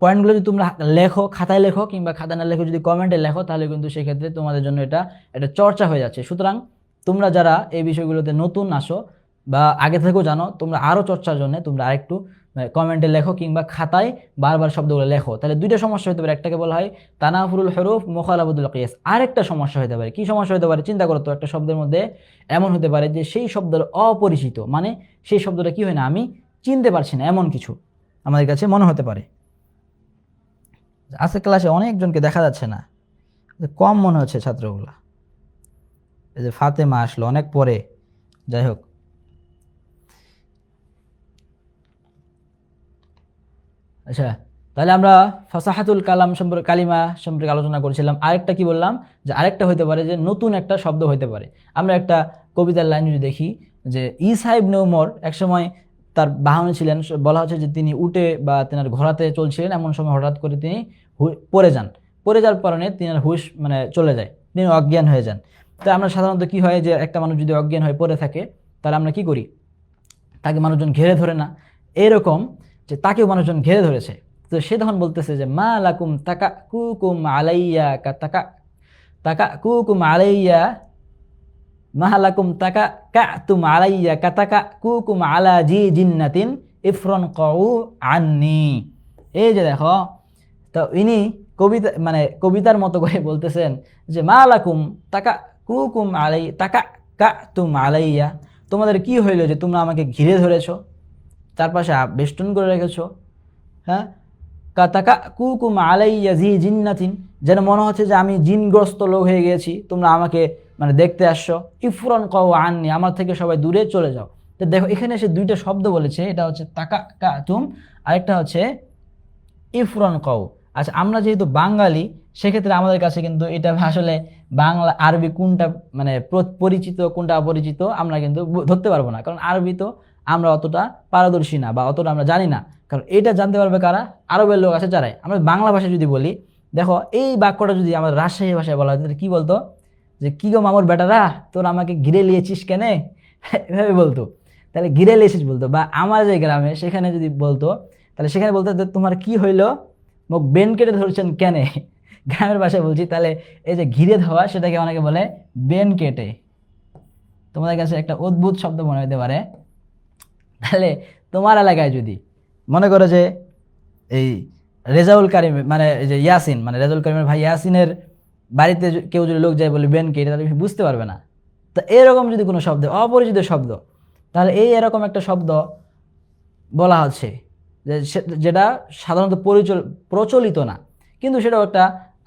পয়েন্টগুলো যদি তোমরা লেখো, খাতায় লেখো, কিংবা খাতায় না লেখো, যদি কমেন্টে লেখো, তাহলে কিন্তু সেক্ষেত্রে তোমাদের জন্য এটা একটা চর্চা হয়ে যাচ্ছে। সুতরাং তোমরা যারা এই বিষয়গুলোতে নতুন আসো বা আগে থেকেও জানো, তোমরা আরও চর্চার জন্য তোমরা আরেকটু কমেন্টে লেখো কিংবা খাতায় বারবার শব্দগুলো লেখো। তাহলে দুইটা সমস্যা হতে পারে, একটাকে বলা হয় তানাফুরুল হরুফ, মুখালাফাতুল কিয়াস। আরেকটা সমস্যা হতে পারে, কি সমস্যা হতে পারে চিন্তা করো তো। একটা শব্দের মধ্যে এমন হতে পারে যে সেই শব্দের অপরিচিত, মানে সেই শব্দটা কি হয় না, আমি চিনতে পারছি না, এমন কিছু আমাদের কাছে মনে হতে পারে। আজকে ক্লাসে অনেকজনকে দেখা যাচ্ছে না, কম মনে হচ্ছে ছাত্রগুলা। এই যে ফাতেমা আসলো অনেক পরে, যাই হোক। আচ্ছা, তাহলে আমরা ফাসাহাতুল কালাম সম্পর্কে, কালিমা সম্পর্কে আলোচনা করেছিলাম। আরেকটা কি বললাম, যে আরেকটা হতে পারে যে নতুন একটা শব্দ হতে পারে। আমরা একটা কবিতার লাইন যদি দেখি, যে ঈসা ইবনে উমর একসময় তার বাহনে ছিলেন, বলা হচ্ছে যে তিনি উটে বা তেনার ঘোড়াতে চলছিলেন, এমন সময় হঠাৎ করে তিনি পড়ে যান। পড়ে যাওয়ার কারণে তিনার হুশ মানে চলে যায়, তিনি অজ্ঞান হয়ে যান। তো আমরা সাধারণত কি হয়, যে একটা মানুষ যদি অজ্ঞান হয়ে পড়ে থাকে, তাহলে আমরা কি করি, তাকে মানুষজন ঘিরে ধরে না, এরকম যে তাকেও মানুষজন ঘিরে ধরেছে। তো সে তখন বলতেছে যে মা লাকুম তাকা কুকুম আলাইয়া কা তাকা তাকা কুকুম আলাইয়া, মা লাকুম তাকা কা তুম আলাইয়া কা তাকা কুকুম আলা জি জিন্নাতিন ইফরন কউ আন্নি। এই যে দেখো, তো ইনি কবিতা মানে কবিতার মতো করে বলতেছেন যে মা লাকুম তাকা কুকুম আলাই তাকা কা তুম আলাইয়া, তোমাদের কি হইল যে তোমরা আমাকে ঘিরে ধরেছো, চারপাশে বেষ্টন করে রেখেছো। হ্যাঁ, কাতাকা কুকুম আলাইয়া জি জিন্নাতিন, যেন মনে হচ্ছে যে আমি জিনগ্রস্ত লোক হয়ে গেছি, তোমরা আমাকে মানে দেখতে আসছো। ইফরন কও আননি, আমার থেকে সবাই দূরে চলে যাও। তো দেখো এখানে এসে দুইটা শব্দ বলেছে, এটা হচ্ছে তাকা কা তুম, আরেকটা হচ্ছে ইফরন কও। আচ্ছা, আমরা যেহেতু বাঙালি, সেক্ষেত্রে আমাদের কাছে কিন্তু এটা আসলে বাংলা আরবি কোনটা মানে পরিচিত কোনটা অপরিচিত আমরা কিন্তু ধরতে পারবো না, কারণ আরবি তো আমরা অতটা পারদর্শী না বা অতটা আমরা জানি না। কারণ এটা জানতে পারবে কারা, আরবের লোক আছে যারাই। আমরা বাংলা ভাষায় যদি বলি, দেখো এই বাক্যটা যদি আমাদের রাজশাহী ভাষায় বলা হয়, তাহলে কি বলতো, যে কি গো মামুর বেটারা, তোর আমাকে ঘিরে লিয়েছিস কেনে, এভাবে বলতো। তাহলে ঘিরে লিয়েছিস বলতো। বা আমার যে গ্রামে, সেখানে যদি বলতো, তাহলে সেখানে বলতো তোমার কি হইলো, মুখ বেন কেটে ধরছেন কেনে, গ্রামের ভাষায় বলছি। তাহলে এই যে ঘিরে ধোয়া, সেটাকে অনেকে বলে বেন কেটে। তোমাদের কাছে একটা অদ্ভুত শব্দ মনে হতে পারে। তাহলে তোমার এলাকায় যদি মনে করো যে এই রেজাউল কারিম মানে এই যে ইয়াসিন, মানে রেজাউল কারিমের ভাই ইয়াসিনের বাড়িতে কেউ যদি লোক যায় বলে বেন কেটে, তাহলে বুঝতে পারবে না। তো এরকম যদি কোনো শব্দ, অপরিচিত শব্দ, তাহলে এই এরকম একটা শব্দ বলা হচ্ছে যেটা সাধারণত প্রচলিত না, কিন্তু সেটাও একটা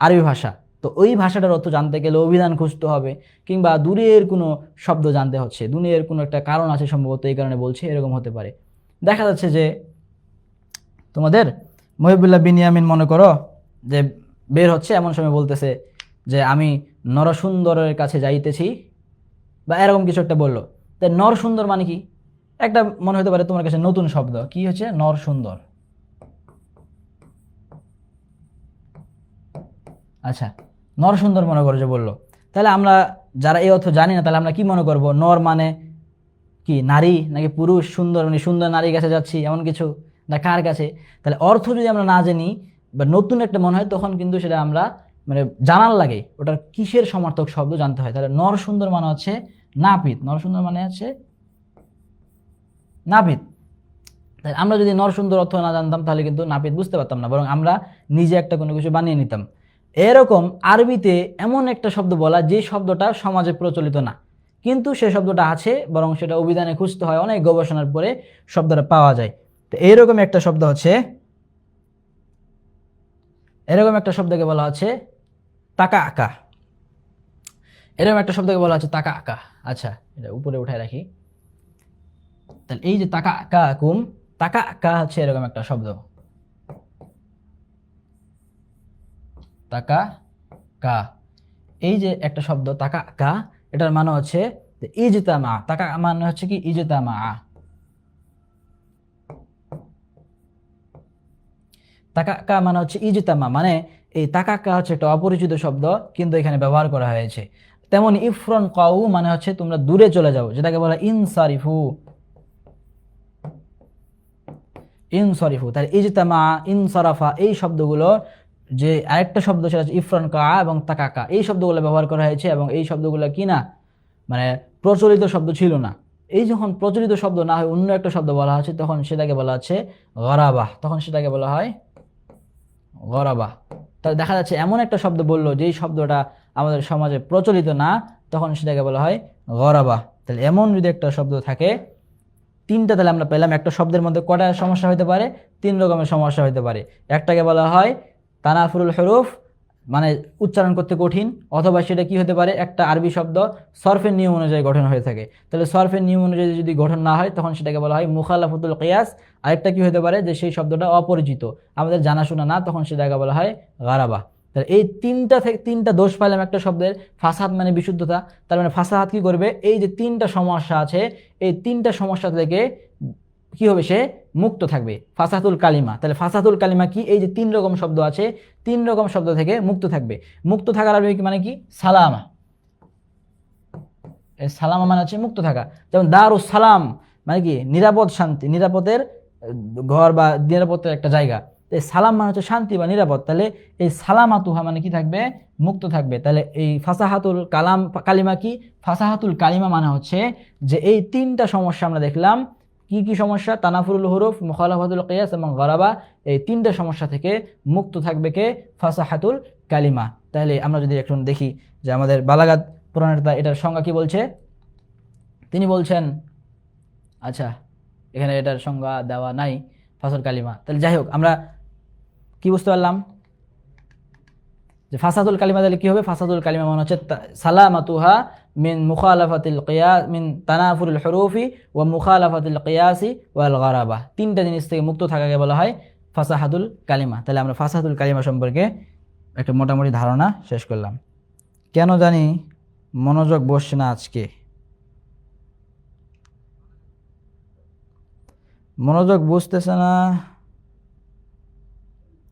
আরবি ভাষা। তো ওই ভাষাটার অর্থ জানতে গেলে অভিধান খুঁজতে হবে, কিংবা দূরের কোনো শব্দ জানতে হচ্ছে, দূরের কোনো একটা কারণ আছে সম্ভবত, এই কারণে বলছে, এরকম হতে পারে। দেখা যাচ্ছে যে তোমাদের মহিবুল্লাহ বিনিয়ামিন মনে করো যে বের হচ্ছে, এমন সময় বলতেছে যে আমি নরসুন্দরের কাছে যাইতেছি, বা এরকম কিছু একটা বললো। তাই নরসুন্দর মানে কি, একটা মনে হতে পারে তোমার কাছে নতুন শব্দ, কি হচ্ছে নরসুন্দর। আচ্ছা, নরসুন্দর মনে করো যে বললো, তাহলে আমরা যারা এই অর্থ জানি না, তাহলে আমরা কি মনে করব, নর মানে কি নারী নাকি পুরুষ, সুন্দর মানে সুন্দর নারীর কাছে যাচ্ছি এমন কিছু, না কার কাছে। তাহলে অর্থ যদি আমরা না জানি বা নতুন একটা মনে হয়, তখন কিন্তু সেটা আমরা মানে জানার লাগে ওটার কিসের সমার্থক শব্দ জানতে হয়। তাহলে নরসুন্দর মানে হচ্ছে নাপিত, নরসুন্দর মানে হচ্ছে নাপিত। তাহলে আমরা যদি নরসুন্দর অর্থ না জানতাম, তাহলে কিন্তু নাপিত বুঝতে পারতাম না, বরং আমরা নিজে একটা কোনো কিছু বানিয়ে নিতাম। এরকম আরবিতে এমন একটা শব্দ বলা, যে শব্দটা সমাজে প্রচলিত না, কিন্তু সে শব্দটা আছে, বরং সেটা অভিধানে খুঁজতে হয়, অনেক গবেষণার পরে শব্দটা পাওয়া যায়। তো এইরকম একটা শব্দ হচ্ছে এরকম একটা শব্দকে বলা হচ্ছে তাকা আকা। এরকম একটা শব্দকে বলা হচ্ছে তাকা আকা। আচ্ছা, এটা উপরে উঠায় রাখি। তাহলে এই যে তাকা আকা কুম, তাকা আকা হচ্ছে এরকম একটা শব্দ, তাকা কা। এই যে একটা শব্দ তাকা কা, এটার মানে হচ্ছে ইজতামা। তাকা মানে হচ্ছে কি ইজতামা। তাকা কা মানে হচ্ছে ইজতামা, মানে এই তাকা কা হচ্ছে একটা অপরিচিত শব্দ কিন্তু এখানে ব্যবহার করা হয়েছে। তেমন ইফরন কাউ মানে হচ্ছে তোমরা দূরে চলে যাও, যেটাকে বলা ইনসারিফু। ইনসরিফু, তাহলে ইজতামা, ইনসরাফা, এই শব্দগুলো যে আরেকটা শব্দ সেটা হচ্ছে ইফরন কা এবং তাকাকা, এই শব্দগুলো ব্যবহার করা হয়েছে এবং এই শব্দগুলো কি না, মানে প্রচলিত শব্দ ছিল না। এই যখন প্রচলিত শব্দ না হয় অন্য একটা শব্দ বলা হচ্ছে তখন সেটাকে বলা হচ্ছে গরাবাহ, তখন সেটাকে বলা হয় গরাবাহ। তাহলে দেখা যাচ্ছে এমন একটা শব্দ বললো যেই শব্দটা আমাদের সমাজে প্রচলিত না, তখন সেটাকে বলা হয় গরাবাহ। তাহলে এমন যদি একটা শব্দ থাকে, তিনটা তাহলে আমরা পেলাম। একটা শব্দের মধ্যে কটা সমস্যা হতে পারে? তিন রকমের সমস্যা হতে পারে। একটাকে বলা হয় তানাফুরুল হরুফ, মানে উচ্চারণ করতে কঠিন, অথবা সেটা কি হতে পারে একটা আরবি শব্দ সরফের নিয়ম অনুযায়ী গঠন হয়ে থাকে। তাহলে সরফের নিয়ম অনুযায়ী যদি গঠন না হয় তখন সেটাকে বলা হয় মুখালাফতুল কিয়াস। আরেকটা কি হতে পারে যে সেই শব্দটা অপরিচিত, আমাদের জানাশোনা না, তখন সেটাকে বলা হয় গারাবা। তাহলে এই তিনটা থেকে তিনটা দোষ পাইলাম একটা শব্দের। ফাসাদ মানে বিশুদ্ধতা, তার মানে ফাসাদ কি করবে, এই যে তিনটা সমস্যা আছে এই তিনটা সমস্যা থেকে কি হবে, সে মুক্ত থাকবে। ফাসাতুল কালিমা, তাহলে ফাসাতুল কালিমা কি, এই যে তিন রকম শব্দ আছে তিন রকম শব্দ থেকে মুক্ত থাকবে। মুক্ত থাকার আরবি মানে কি, সালামা। সালামা মানে হচ্ছে মুক্ত থাকা। যেমন দারুস সালাম মানে কি, নিরাপদ শান্তি, নিরাপদের ঘর বা নিরাপদের একটা জায়গা। এই সালাম মানে হচ্ছে শান্তি বা নিরাপদ। তাহলে এই সালামাতুহা মানে কি থাকবে, মুক্ত থাকবে। তাহলে এই ফাসাহাতুল কালাম কালিমা কি, ফাসাহাতুল কালিমা মানে হচ্ছে যে এই তিনটা সমস্যা আমরা দেখলাম। কি কি সমস্যা? তানাফুরুল হুরুফ, মুখালাফাতুল কিয়াস এবং গরাবা। এই তিনটা সমস্যা থেকে মুক্ত থাকবে কে, ফাসাহাতুল কালিমা। তাহলে আমরা যদি এখন দেখি যে আমাদের বালাগাত প্রণেতা এটার সংজ্ঞা কি বলছে, তিনি বলছেন, আচ্ছা এখানে এটার সংজ্ঞা দেওয়া নাই ফাসল কালিমা। তাহলে যাই হোক, আমরা কি বুঝতে পারলাম যে ফাসাদুল কালিমা তাহলে কি হবে, ফাসাদুল কালিমা মানে হচ্ছে সালামাতুহা মিন মুখালাফাতিল কিয়াস, মিন তানাফুরুল হুরুফি ওয়া মুখালাফাতিল কিয়াসি ওয়াল গারাবা। তিনটা জিনিস থেকে মুক্ত থাকাকে বলা হয় ফাসাহাতুল কালিমা। তাহলে আমরা ফাসাহাতুল কালিমা সম্পর্কে একটা মোটামুটি ধারণা শেষ করলাম। কেন জানি মনোযোগ বসছে না আজকে, মনোযোগ বুঝতেছে না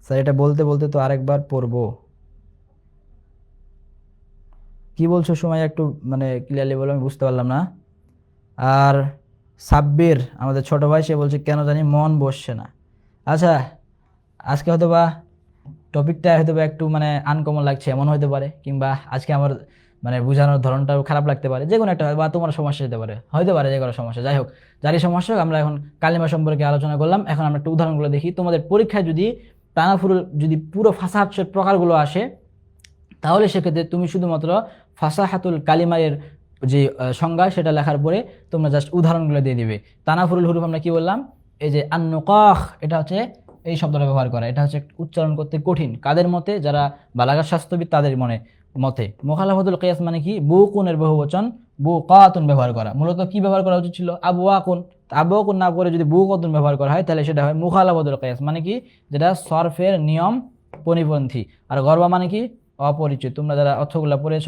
স্যার। এটা বলতে বলতে তো আরেকবার পড়বো। কি বলছো সময় একটু মানে ক্লিয়ারলি বলো, আমি বুঝতে পারলাম না। আর সাব্বির আমাদের ছোট ভাই, সে বলছে কেন জানি মন বসছে না। আচ্ছা, আজকে হয়তো বা টপিকটা হয়তো বা একটু মানে আনকমন লাগছে এমন হতে পারে, কিংবা আজকে আমার মানে বোঝানোর ধরনটাও খারাপ লাগতে পারে, যে কোনো একটা, বা তোমার সমস্যা হতে পারে যে কোনো সমস্যা। যাই হোক, যারই সমস্যা হোক, আমরা এখন কালিমা সম্পর্কে আলোচনা করলাম। এখন আমরা একটু উদাহরণগুলো দেখি। তোমাদের পরীক্ষায় যদি তানাফুরুল যদি পুরো ফাসাহাতের প্রকারগুলো আসে, তাহলে সেক্ষেত্রে তুমি শুধুমাত্র ফাসাহাতুল কালিমায়ের যে সংজ্ঞা সেটা লেখার পরে তোমরা জাস্ট উদাহরণগুলো দিয়ে দিবে। তানাফুরুল হুরুফ আমরা কি বললাম, এই যে আন-নুকাখ, এটা হচ্ছে এই শব্দটা ব্যবহার করা, এটা হচ্ছে উচ্চারণ করতে কঠিন। কাদের মতে? যারা বালাগাত শাস্ত্রবিদ তাদের মতে। মুখালাফাতুল কিয়াস মানে কি, বুকুনের বহুবচন বুকাতুন ব্যবহার করা। মূলত কি ব্যবহার করা উচিত ছিল, আবওয়াকুন। আবওয়াকুন না করে যদি বুকাতুন ব্যবহার করা হয় তাহলে সেটা হয় মুখালাফাতুল কিয়াস, মানে কি, যেটা সরফের নিয়ম পরিপন্থী। আর গরবা মানে কি, অপরিচিত। তোমরা যারা অর্থগুলো পড়েছ,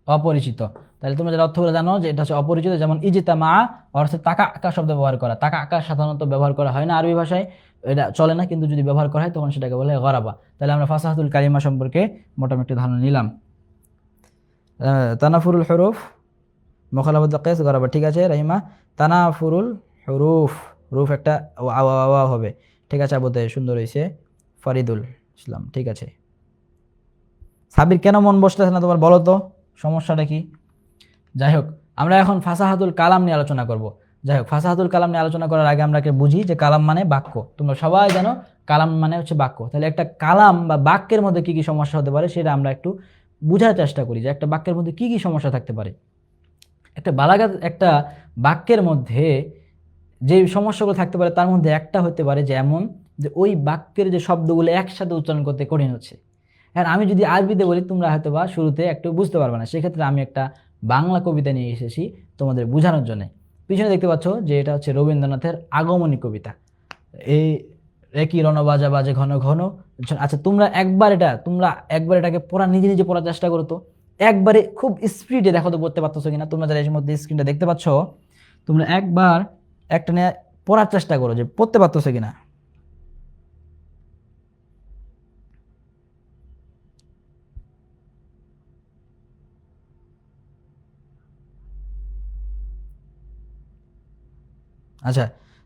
অপরিচিত, তাহলে তোমরা যারা অর্থগুলো জানো যে এটা হচ্ছে অপরিচিত। যেমন ইজতামা অর্থে তাকা আকা শব্দ ব্যবহার করা। তাকা আকা সাধারণত ব্যবহার করা হয় না আরবি ভাষায়, এটা চলে না, কিন্তু যদি ব্যবহার করা হয় তখন সেটাকে বলে গরাবা। তাহলে আমরা ফাসাহাতুল কালিমা সম্পর্কে মোটামুটি ধারণা নিলাম। তানাফুরুল হুরুফ, মুখালাফাতুল কিয়াস, গরাবা, ঠিক আছে রাহিমা। তানাফুরুল হুরুফ, রুফ একটা ওয়া হবে, ঠিক আছে আবুতে, সুন্দর হয়েছে। ফরিদুল ইসলাম, ঠিক আছে। সাবির কেন মন বসতেছে না তোমার, বলো তো সমস্যাটা কি? যাই হোক, আমরা এখন ফাসাহাতুল কালাম নিয়ে আলোচনা করব। যাই হোক, ফাসাহাতুল কালাম নিয়ে আলোচনা করার আগে আমরা বুঝি যে কালাম মানে বাক্য। তোমরা সবাই জানো কালাম মানে হচ্ছে বাক্য। তাহলে একটা কালাম বা বাক্যের মধ্যে কি কি সমস্যা হতে পারে সেটা আমরা একটু বোঝার চেষ্টা করি, যে একটা বাক্যের মধ্যে কি কি সমস্যা থাকতে পারে। একটা বালাগাত একটা বাক্যের মধ্যে যে সমস্যাগুলো থাকতে পারে তার মধ্যে একটা হতে পারে যে এমন যে ওই বাক্যের যে শব্দগুলো একসাথে উচ্চারণ করতে কঠিন হচ্ছে। হ্যাঁ, আমি যদি আরবিতে বলি তোমরা হয়তো বা শুরুতে একটু বুঝতে পারবে না, সেক্ষেত্রে আমি একটা বাংলা কবিতা নিয়ে এসেছি তোমাদের বোঝানোর জন্য। পিছনে দেখতে পাচ্ছ যে এটা হচ্ছে রবীন্দ্রনাথের আগমনী কবিতা। এই একই রণ বাজা বাজে ঘন ঘন। আচ্ছা তোমরা একবার এটাকে পড়া নিজে নিজে পড়ার চেষ্টা করো তো, একবারে খুব স্পিডে দেখো তো পড়তে পারতেছো কিনা। তোমরা যারা এর মধ্যে স্ক্রিনটা দেখতে পাচ্ছ, তোমরা একবার একটা নিয়ে পড়ার চেষ্টা করো যে পড়তে পারতেছো কিনা। আচ্ছা,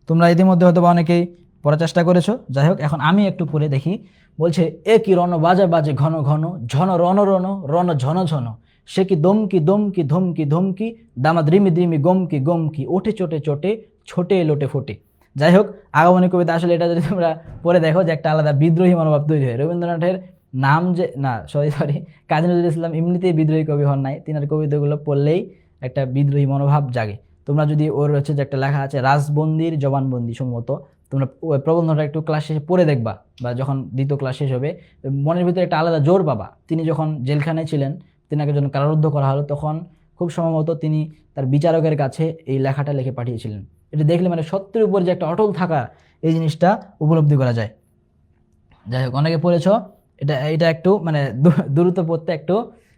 তোমরা ইতিমধ্যে হয়তো বা অনেকেই পড়ার চেষ্টা করেছো। যাই হোক, এখন আমি একটু পড়ে দেখি। বলছে, এ কি রণ বাজা বাজে ঘন ঘন, ঝন রণ রণ রণ ঝন ঝন, সে কি দমকি দমকি ধমকি ধমকি, দামা দ্রিমি দ্রিমি গমকি গমকি, ওঠে চোটে চোটে ছোটে লোটে ফোটে। যাই হোক, আগমনী কবিতা আসলে এটা যদি তোমরা পড়ে দেখো যে একটা আলাদা বিদ্রোহী মনোভাব তৈরি হয়। রবীন্দ্রনাথের নাম যে না, সরি, কাজী নজরুল ইসলাম এমনিতেই বিদ্রোহী কবি হন নাই, তিনার কবিতাগুলো পড়লেই একটা বিদ্রোহী মনোভাব জাগে। তোমরা যদি ওর হচ্ছে যে একটা লেখা আছে রাজবন্দির জবানবন্দি, সম্ভবত তোমরা ওই প্রবন্ধটা একটু ক্লাস শেষে পড়ে দেখবা, বা যখন দ্বিতীয় ক্লাস শেষ হবে মনের ভিতরে একটা আলাদা জোর পাবা। তিনি যখন জেলখানায় ছিলেন, তিনাকে যখন কারারুদ্ধ করা হলো, তখন খুব সম্ভবত তিনি তার বিচারকের কাছে এই লেখাটা লিখে পাঠিয়েছিলেন। এটা দেখলে মানে সত্যের উপর যে একটা অটল থাকা, এই জিনিসটা উপলব্ধি করা যায়। যাই হোক, অনেকে পড়েছ, এটা এটা একটু মানে দ্রুত পড়তে একটু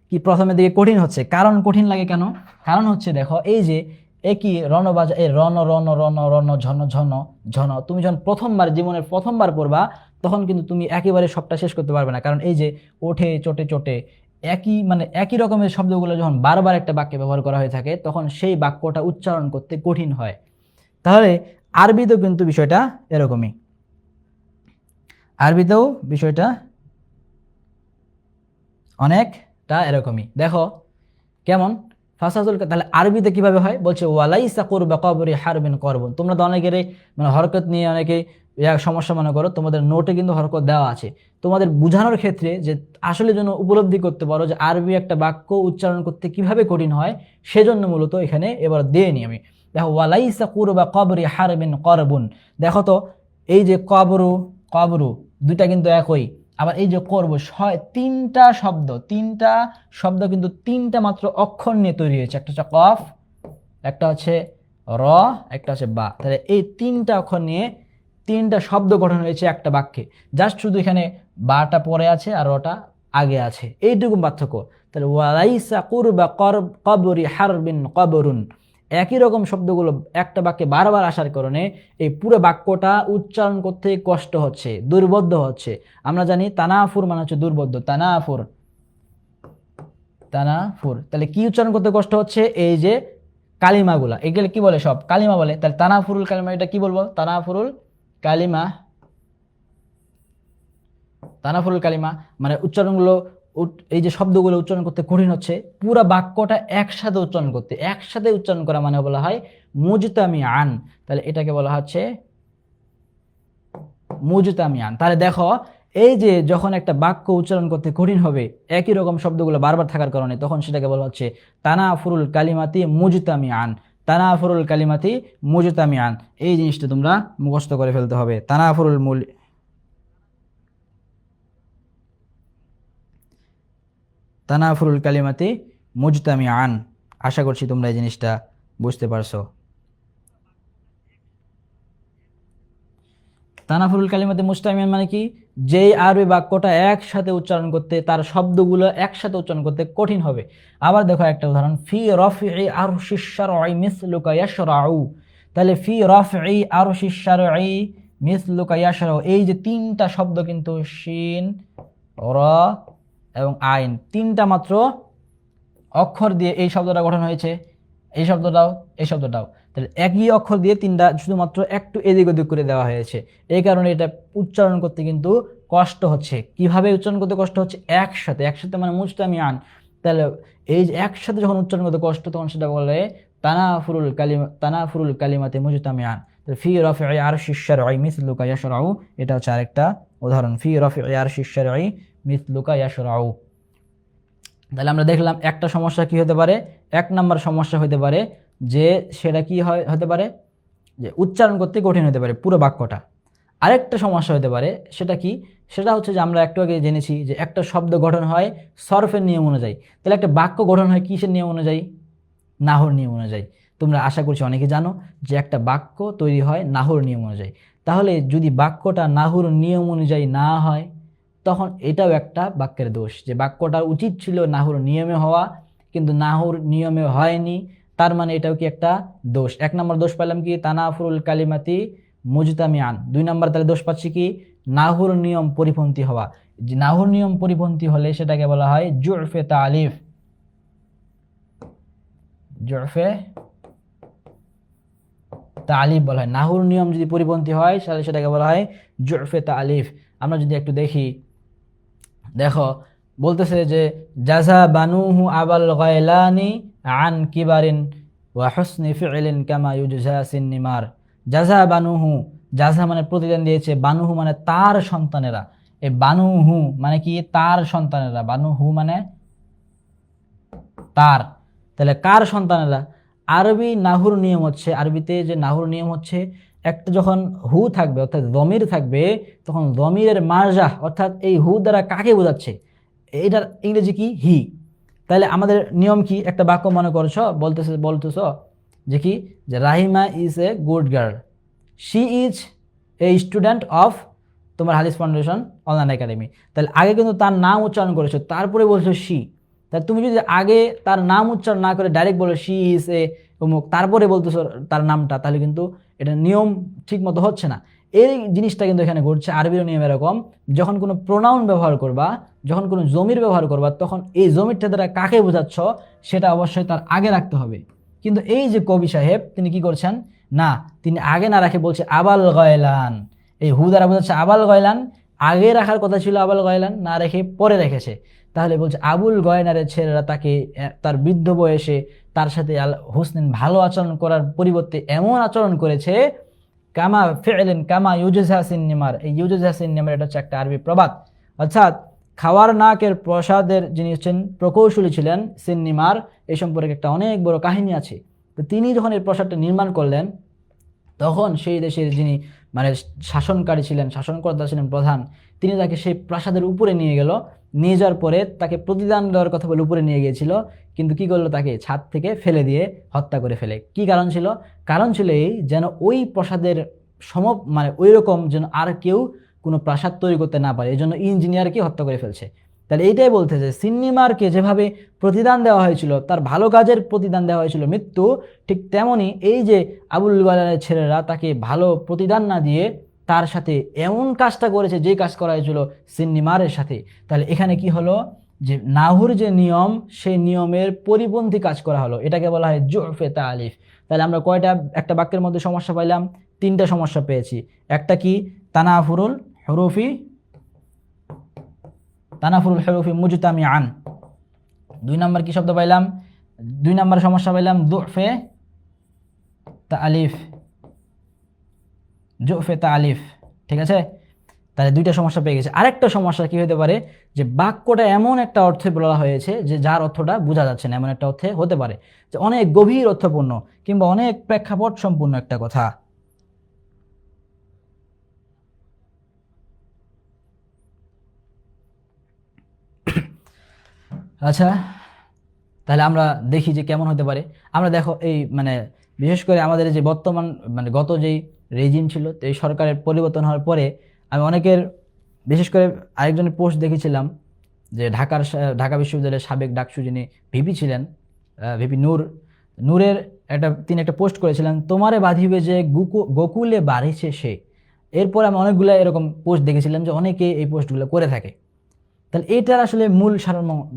কি প্রথমের দিকে কঠিন হচ্ছে। কারণ কঠিন লাগে কেন? কারণ হচ্ছে দেখো, এই যে একই রণবাজা, এই রণ রণ রণ রণ ঝন ঝন ঝন, তুমি যখন প্রথমবার জীবনের প্রথমবার পড়বা তখন কিন্তু তুমি একেবারে সবটা শেষ করতে পারবে না। কারণ এই যে ওঠে চটে চটে, একই রকমের শব্দগুলো যখন বারবার একটা বাক্যে ব্যবহার করা হয়ে থাকে, তখন সেই বাক্যটা উচ্চারণ করতে কঠিন হয়। তাহলে আরবিতেও কিন্তু বিষয়টা এরকমই, আরবিতেও বিষয়টা অনেকটা এরকমই। দেখো কেমন ফাসাজুল, তাহলে আরবিতে কিভাবে হয়? বলছে ওয়ালাইসা কুরবা কবরি হারবিন করবন। তোমরা তো অনেকেরই মানে হরকত নিয়ে অনেকেই সমস্যা মনে করো, তোমাদের নোটে কিন্তু হরকত দেওয়া আছে। তোমাদের বোঝানোর ক্ষেত্রে যে আসলে যেন উপলব্ধি করতে পারো যে আরবি একটা বাক্য উচ্চারণ করতে কিভাবে কঠিন হয়, সেজন্য মূলত এখানে এবার দিয়ে নি আমি। দেখো ওয়ালাইসা কুরবা কবরি হারবিন করবন, দেখো তো এই যে কবরু কবরু দুইটা কিন্তু একই। আবার এই যে করব, তিনটা শব্দ কিন্তু তিনটা মাত্র অক্ষর নিয়ে তৈরি হয়েছে। একটা হচ্ছে কফ, একটা হচ্ছে র, একটা হচ্ছে বা। তাহলে এই তিনটা অক্ষর নিয়ে তিনটা শব্দ গঠন হয়েছে একটা বাক্যে। জাস্ট শুধু এখানে বাটা পরে আছে আর রটা আগে আছে, এইটুকু পার্থক্য। তাহলে ওয়ালাইসা কুরবা কবরি হারবিন কবরুন, একই রকম শব্দগুলো একটা বাক্যে বারবার আসার কারণে এই পুরো বাক্যটা উচ্চারণ করতে কষ্ট হচ্ছে, দুর্বোধ্য হচ্ছে। আমরা জানি তানাফুর মানে হচ্ছে দুর্বোধ্য, তানাফুর। তাহলে কি উচ্চারণ করতে কষ্ট হচ্ছে? এই যে কালিমাগুলা, এগুলো কি বলে? সব কালিমা বলে। তাহলে তানাফুরুল কালিমা, এটা কি বলবো? তানাফুরুল কালিমা। তানাফুরুল কালিমা মানে উচ্চারণগুলো, এই যে শব্দগুলো উচ্চারণ করতে কঠিন হচ্ছে, পুরো বাক্যটা একসাথে উচ্চারণ করা মানে বলা হয় মুজতামিআন। তাহলে এটাকে বলা হচ্ছে মুজতামিআন। তাহলে দেখো, এই যে যখন একটা বাক্য উচ্চারণ করতে কঠিন হবে একই রকম শব্দগুলো বারবার থাকার কারণে, তখন সেটাকে বলা হচ্ছে তানাফুরুল কালিমাতি মুজতামিআন। তানাফুরুল কালিমাতি মুজতামিআন, এই জিনিসটা তোমরা মুখস্থ করে ফেলতে হবে। তানাফুরুল কালিমাতি মুজতামিআন। আশা করছি তোমরা এই জিনিসটা বুঝতে পারছো। তানাফুরুল কালিমাতি মুজতামিআন মানে কি? যেই আরবি বাক্যটা একসাথে উচ্চারণ করতে, তার শব্দগুলো একসাথে উচ্চারণ করতে কঠিন হবে। আবার দেখো একটা উদাহরণ, ফি রাফি আরশিশ শারঈ মিসলুকা ইয়াশরাউ। তাহলে ফি রাফি আরশিশ শারঈ মিসলুকা ইয়াশরাউ, এই যে তিনটা শব্দ কিন্তু শিন, র এবং আইন, তিনটা মাত্র অক্ষর দিয়ে এই শব্দটা গঠন হয়েছে। এই শব্দটাও তাহলে একই অক্ষর দিয়ে তিনটা, শুধুমাত্র একটু এদিক ওদিক করে দেওয়া হয়েছে। এই কারণে এটা উচ্চারণ করতে কিন্তু কষ্ট হচ্ছে। কিভাবে উচ্চারণ করতে কষ্ট হচ্ছে? একসাথে মানে মুজতামিআন। তাহলে এই যে একসাথে যখন উচ্চারণ করতে কষ্ট, তখন সেটা বলে তানাফুরুল কালিমাতে মুজতামিআন। ফি রাফি আরশিশ শারঈ মিসলুকা ইয়াশরাউ, এটা হচ্ছে আরেকটা উদাহরণ, ফি রাফি আরশিশ শারঈ মিসলুকা ইয়াশরাউ। তাহলে আমরা দেখলাম একটা সমস্যা কি হতে পারে, 1 নম্বর সমস্যা হতে পারে যে সেটা কি হতে পারে, যে উচ্চারণ করতে কঠিন হতে পারে পুরো বাক্যটা। আরেকটা সমস্যা হতে পারে, সেটা কি? সেটা হচ্ছে যে আমরা একটু আগে জেনেছি যে একটা শব্দ গঠন হয় সরফের নিয়ম অনুযায়ী, তাহলে একটা বাক্য গঠন হয় কিসের নিয়ম অনুযায়ী? নাহর নিয়ম অনুযায়ী। তোমরা আশা করছি অনেকে জানো যে একটা বাক্য তৈরি হয় নাহর নিয়ম অনুযায়ী। তাহলে যদি বাক্যটা নাহর নিয়ম অনুযায়ী না হয়, তখন এটাও একটা বাক্যের দোষ, যে বাক্যটা উচিত ছিল নাহর নিয়মে হওয়া কিন্তু নাহর নিয়মে হয়নি, তার মানে এটাও কি একটা দোষ। 1 নম্বর দোষ পেলাম কি? তানাফুরুল কালিমাতি মুজতামিআন। 2 নম্বর তাহলে দোষ পাচ্ছি কি? নাহর নিয়ম পরিপন্থী হওয়া। যে নাহর নিয়ম পরিপন্থী হলে সেটাকে বলা হয় জুরফে তালিফ। জুরফে তালিফ বলা হয়। নাহুর নিয়ম যদি পরিপন্থী হয় তাহলে সেটাকে বলা হয় জুরফে তালিফ। আমরা যদি একটু দেখি, দেখো বলতেছে যে জাযা বানুহু আবাল গায়লানি আন কিবারিন ওয়া হুসনি ফি'লিন কামা ইউজযা সিন্নিমার। জাযা বানুহু, জাযা মানে প্রতিদান দিয়েছে, বানুহু মানে তার সন্তানেরা। এই বানুহু মানে কি? তার সন্তানেরা। বানুহু মানে তার, তাহলে কার সন্তানেরা? আরবি নাহুর নিয়ম হচ্ছে, আরবিতে যে নাহুর নিয়ম হচ্ছে, একটা যখন হু থাকবে অর্থাৎ দমির থাকবে, তখন দমিরের মারজাহ অর্থাৎ এই হু দ্বারা কাকে বোঝাচ্ছে, এটার ইংরেজি কি? হি। তাহলে আমাদের নিয়ম কি? একটা বাক্য মনে করছো, বলতেছ যে কি? যে Rahima is a good girl, she is a student of তোমার হাদিস ফাউন্ডেশন অনলাইন একাডেমি। তাহলে আগে কিন্তু তার নাম উচ্চারণ করেছো, তারপরে বলছো শি। তাহলে তুমি যদি আগে তার নাম উচ্চারণ না করে ডাইরেক্ট বলো শি ইজ এ অমুক, তারপরে বলতেছো তার নামটা, তাহলে কিন্তু এটা নিয়ম ঠিক মতো হচ্ছে না। এই জিনিসটা কিন্তু এখানে ঘটছে। আরবির নিয়ম এরকম, যখন কোনো প্রোনাউন ব্যবহার করবা, যখন কোনো জমির ব্যবহার করবা, তখন এই জমিরটা দ্বারা কাকে বোঝাচ্ছ সেটা অবশ্যই তার আগে রাখতে হবে। কিন্তু এই যে কবি সাহেব তিনি কি করছেন? না, তিনি আগে না রাখে বলছে আবাল গয়লান। এই হু দ্বারা বোঝাচ্ছে আবাল গয়লান, আগে রাখার কথা ছিল আবাল গয়লান, না রেখে পরে রেখেছে। তাহলে বলছে আবুল গয়নারের ছেলেরা তাকে তার বৃদ্ধ বয়সে তার সাথে হুসনেন ভালো আচরণ করার পরিবর্তে এমন আচরণ করেছে কামা ফি'লিন কামা ইউজযা সিন্নিমার। এই ইউজযা সিন্নিমার এটা হচ্ছে একটা আরবি প্রবাদ, অর্থাৎ খাওয়ার নাকের প্রসাদের যিনি হচ্ছেন প্রকৌশলী ছিলেন সিন্নিমার, এই সম্পর্কে একটা অনেক বড় কাহিনী আছে। তো তিনি যখন এই প্রাসাদটা নির্মাণ করলেন, তখন সেই দেশের যিনি মানে শাসনকারী ছিলেন, শাসনকর্তা ছিলেন প্রধান, তিনি তাকে সেই প্রাসাদের উপরে নিয়ে গেল। নিয়ে যাওয়ার পরে তাকে প্রতিদান দেওয়ার কথা বলে উপরে নিয়ে গিয়েছিল, কিন্তু কি করলো? তাকে ছাদ থেকে ফেলে দিয়ে হত্যা করে ফেলে। কি কারণ ছিল? কারণ ছিল এই, যেন ওই প্রাসাদের মানে ওই রকম যেন আর কেউ কোনো প্রাসাদ তৈরি করতে না পারে, এই জন্য ইঞ্জিনিয়ারকে হত্যা করে ফেলছে। তাহলে এইটাই বলতে যে সিন্নিমারকে যেভাবে প্রতিদান দেওয়া হয়েছিল, তার ভালো কাজের প্রতিদান দেওয়া হয়েছিল মৃত্যু, ঠিক তেমনি এই যে আবুল গয়লানের ছেলেরা তাকে ভালো প্রতিদান না দিয়ে তার সাথে এমন কাজটা করেছে যে কাজ করা হয়েছিল সিন্নিমারের সাথে। তাহলে এখানে কি হলো? যে নাহুর যে নিয়ম, সেই নিয়মের পরিপন্থী কাজ করা হলো, এটাকে বলা হয় জুরফে তালিফ। তাহলে আমরা কয়টা একটা বাক্যের মধ্যে সমস্যা পাইলাম? 3টা সমস্যা পেয়েছি। একটা কি? তানাফুরুল হরুফি মুজতামিআন। 2 নম্বর কি শব্দ পাইলাম? 2 নম্বর সমস্যা পাইলাম জুরফে তালিফ। ঠিক আছে, তাহলে 2টা সমস্যা পেয়ে গেছে। আরেকটা সমস্যা কি হতে পারে? যে বাক্যটা এমন একটা অর্থে বলা হয়েছে যে যার অর্থটা বোঝা যাচ্ছে না, এমন একটা অর্থে হতে পারে যে অনেক গভীর অর্থপূর্ণ কিংবা অনেক প্রেক্ষাপট সম্পূর্ণ একটা কথা। আচ্ছা, তাহলে আমরা দেখি যে কেমন হতে পারে। আমরা দেখো এই মানে বিশেষ করে আমাদের যে বর্তমান মানে গত যেই রেজিম ছিল, তো এই সরকারের পরিবর্তন হওয়ার পরে আমি অনেকের, বিশেষ করে আরেকজনের পোস্ট দেখেছিলাম যে ঢাকা বিশ্ববিদ্যালয়ের সাবেক ডাকসু যিনি ভিপি ছিলেন, ভিপি নূরের তিনি একটা পোস্ট করেছিলেন, তোমারে বাঁধিবে যে গোকুলে বাড়িছে সে। এরপর আমি অনেকগুলো এরকম পোস্ট দেখেছিলাম যে অনেকে এই পোস্টগুলো করে থাকে। তাহলে এইটার আসলে মূল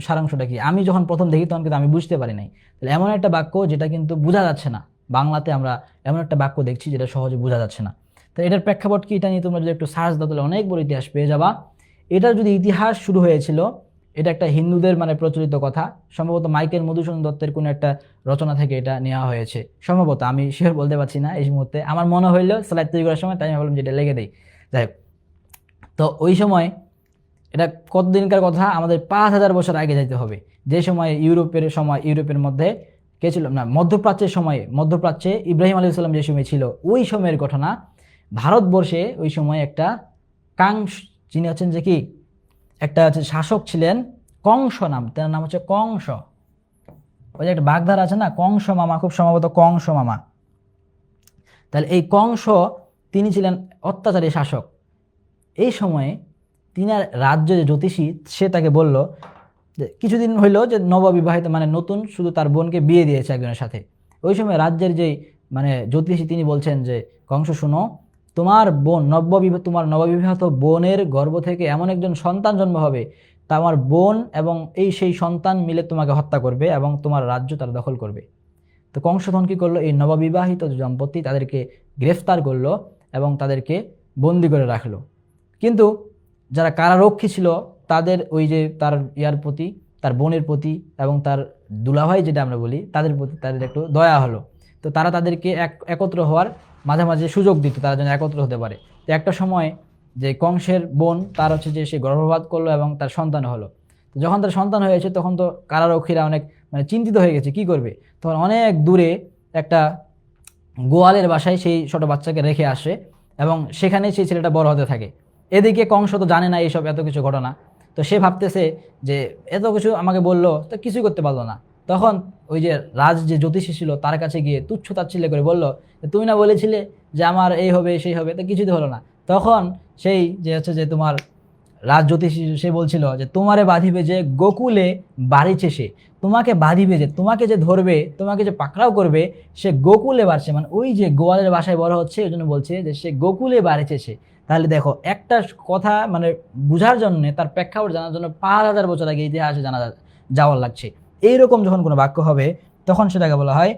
সারাংশটা কি? আমি যখন প্রথম দেখি তখন কিন্তু আমি বুঝতে পারি নাই। তাহলে এমন একটা বাক্য যেটা কিন্তু বোঝা যাচ্ছে না, বাংলাতে আমরা এমন একটা বাক্য দেখছি যেটা সহজে বোঝা যাচ্ছে না। তো এটার প্রেক্ষাপট কি, এটা নিয়ে তোমরা যদি একটু সার্চ দাও তাহলে অনেক বড় ইতিহাস পেয়ে যাবা। এটার যদি ইতিহাস শুরু হয়েছিল, এটা একটা হিন্দুদের মানে প্রচলিত কথা, সম্ভবত মাইকেল মধুসূদন দত্তের কোনো একটা রচনা থেকে এটা নেওয়া হয়েছে সম্ভবত, আমি শিওর বলতে পারছি না এই মুহূর্তে, আমার মনে হইলো স্লাইড তৈরি করার সময়, তাই আমি ভাবলাম যেটা লেগে দেই। যাই হোক, তো ওই সময় এটা কতদিনকার কথা? আমাদের 5000 বছর আগে যাইতে হবে, যে সময় ইউরোপের মধ্যে কে ছিল না, মধ্যপ্রাচ্যের সময়ে, মধ্যপ্রাচ্যে ইব্রাহিম আলাইহিস সালাম যে সময় ছিল ওই সময়ের ঘটনা। ভারতবর্ষে ওই সময় একটা যিনি হচ্ছেন যে কি একটা হচ্ছে শাসক ছিলেন, কংস নাম, তার নাম হচ্ছে কংস। ওই যে একটা বাগধার আছে না, কংস মামা, খুব সম্ভবত কংস মামা। তাহলে এই কংস তিনি ছিলেন অত্যাচারী শাসক। এই সময়ে তিনার রাজ্য যে জ্যোতিষী সে তাকে বলল যে কিছুদিন হইল যে নববিবাহিত মানে নতুন শুধু তার বোনকে বিয়ে দিয়েছে একজনের সাথে। ওই সময় রাজ্যের যেই মানে জ্যোতিষী তিনি বলছেন যে কংস শুনো, তোমার নববিবাহিত বোনের গর্ভ থেকে এমন একজন সন্তান জন্ম হবে, তা আমার বোন এবং সেই সন্তান মিলে তোমাকে হত্যা করবে এবং তোমার রাজ্য তারা দখল করবে। তো কংস তখন কি করলো, এই নববিবাহিত দম্পতি তাদেরকে গ্রেফতার করলো এবং তাদেরকে বন্দি করে রাখলো। কিন্তু যারা কারারক্ষী ছিল তাদের ওই যে তার প্রতি, তার বোনের প্রতি এবং তার দুলাভাই যেটা আমরা বলি তাদের প্রতি তাদের একটু দয়া হলো। তো তারা তাদেরকে একত্র হওয়ার মাঝে মাঝে সুযোগ দিত, তারা যেন একত্র হতে পারে। তো একটা সময় যে কংসের বোন তার হচ্ছে যে সে গর্ভপাত করলো এবং তার সন্তান হলো। তো যখন তার সন্তান হয়েছে তখন তো কারারক্ষীরা অনেক মানে চিন্তিত হয়ে গেছে কি করবে। তখন অনেক দূরে একটা গোয়ালের বাসায় সেই ছোট বাচ্চাকে রেখে আসে এবং সেখানে সেই ছেলেটা বড় হতে থাকে। এদিকে কংস তো জানে না এইসব এত কিছু ঘটনা, তো সে ভাবতেছে যে এত কিছু আমাকে বললো তো কিছুই করতে পারলো না। তখন ওই যে যে জ্যোতিষী ছিল তার কাছে গিয়ে তুচ্ছ তাচ্ছিল্য করে বলল, তুমি না বলেছিলে যে আমার এই হবে সেই হবে, তো কিছুই তো হলো না। তখন সেই যে হচ্ছে যে তোমার রাজ জ্যোতিষী সে বলছিল যে তোমারে বাঁধিবে যে গোকুলে বাড়িছে সে, তোমাকে বাঁধিবে যে, তোমাকে যে ধরবে, তোমাকে যে পাকড়াও করবে সে গোকুলে বাড়ছে, মানে ওই যে গোয়ালের বাসায় বড় হচ্ছে ওই জন্য বলছে যে সে গোকুলে বাড়িছে সে। তাহলে দেখো একটা কথা মানে বুঝার জন্য, তার প্রেক্ষাপট জানার জন্য 5000 বছর আগে ইতিহাসে যাওয়ার লাগছে। এইরকম যখন কোনো বাক্য হবে তখন সেটাকে বলা হয়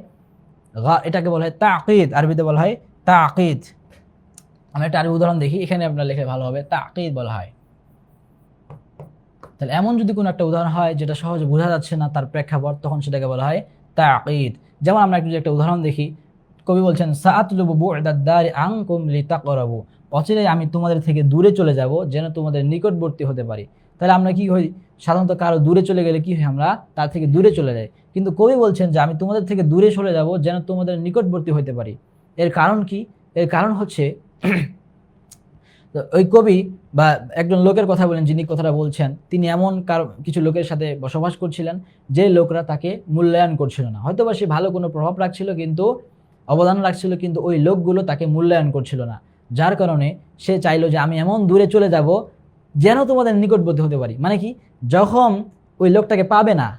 এটাকে বলা হয় তাকিদ, আরবিতে বলা হয় তাকিদ। আমরা একটা আরবি উদাহরণ দেখি, এখানে আপনার লেখে ভালো হবে, তাকিদ বলা হয়। তাহলে এমন যদি কোনো একটা উদাহরণ হয় যেটা সহজে বোঝা যাচ্ছে না তার প্রেক্ষাপট, তখন সেটাকে বলা হয় তাকিদ। যেমন আমরা একটা উদাহরণ দেখি, কবি বলছেন সাআতলুবু বু'দাদ দারি আনকুম লিতাকরাবু, অচিরেই আমি তোমাদের থেকে দূরে চলে যাব যেন তোমাদের নিকটবর্তী হতে পারি। তাহলে আমরা কি হই, সাধারণত কারো দূরে চলে গেলে কি হয়, আমরা তার থেকে দূরে চলে যাই। কিন্তু কবি বলছেন যে আমি তোমাদের থেকে দূরে চলে যাব যেন তোমাদের নিকটবর্তী হতে পারি। এর কারণ কি? এর কারণ হচ্ছে ওই কবি বা একজন লোকের কথা বলেন, যিনি কথাটা বলছেন তিনি এমন কিছু লোকের সাথে বসবাস করছিলেন যে লোকরা তাকে মূল্যায়ন করছিল না। হয়তো বা সে ভালো কোনো প্রভাব রাখছিল, কিন্তু অবদান রাখছিল, কিন্তু ওই লোকগুলো তাকে মূল্যায়ন করছিল না। যার কারণে সে চাইলো যে আমি এমন দূরে চলে যাব যেন তোমাদের নিকটবর্তী হতে পারি। মানে কি, যখন ওই লোকটাকে পাবে না,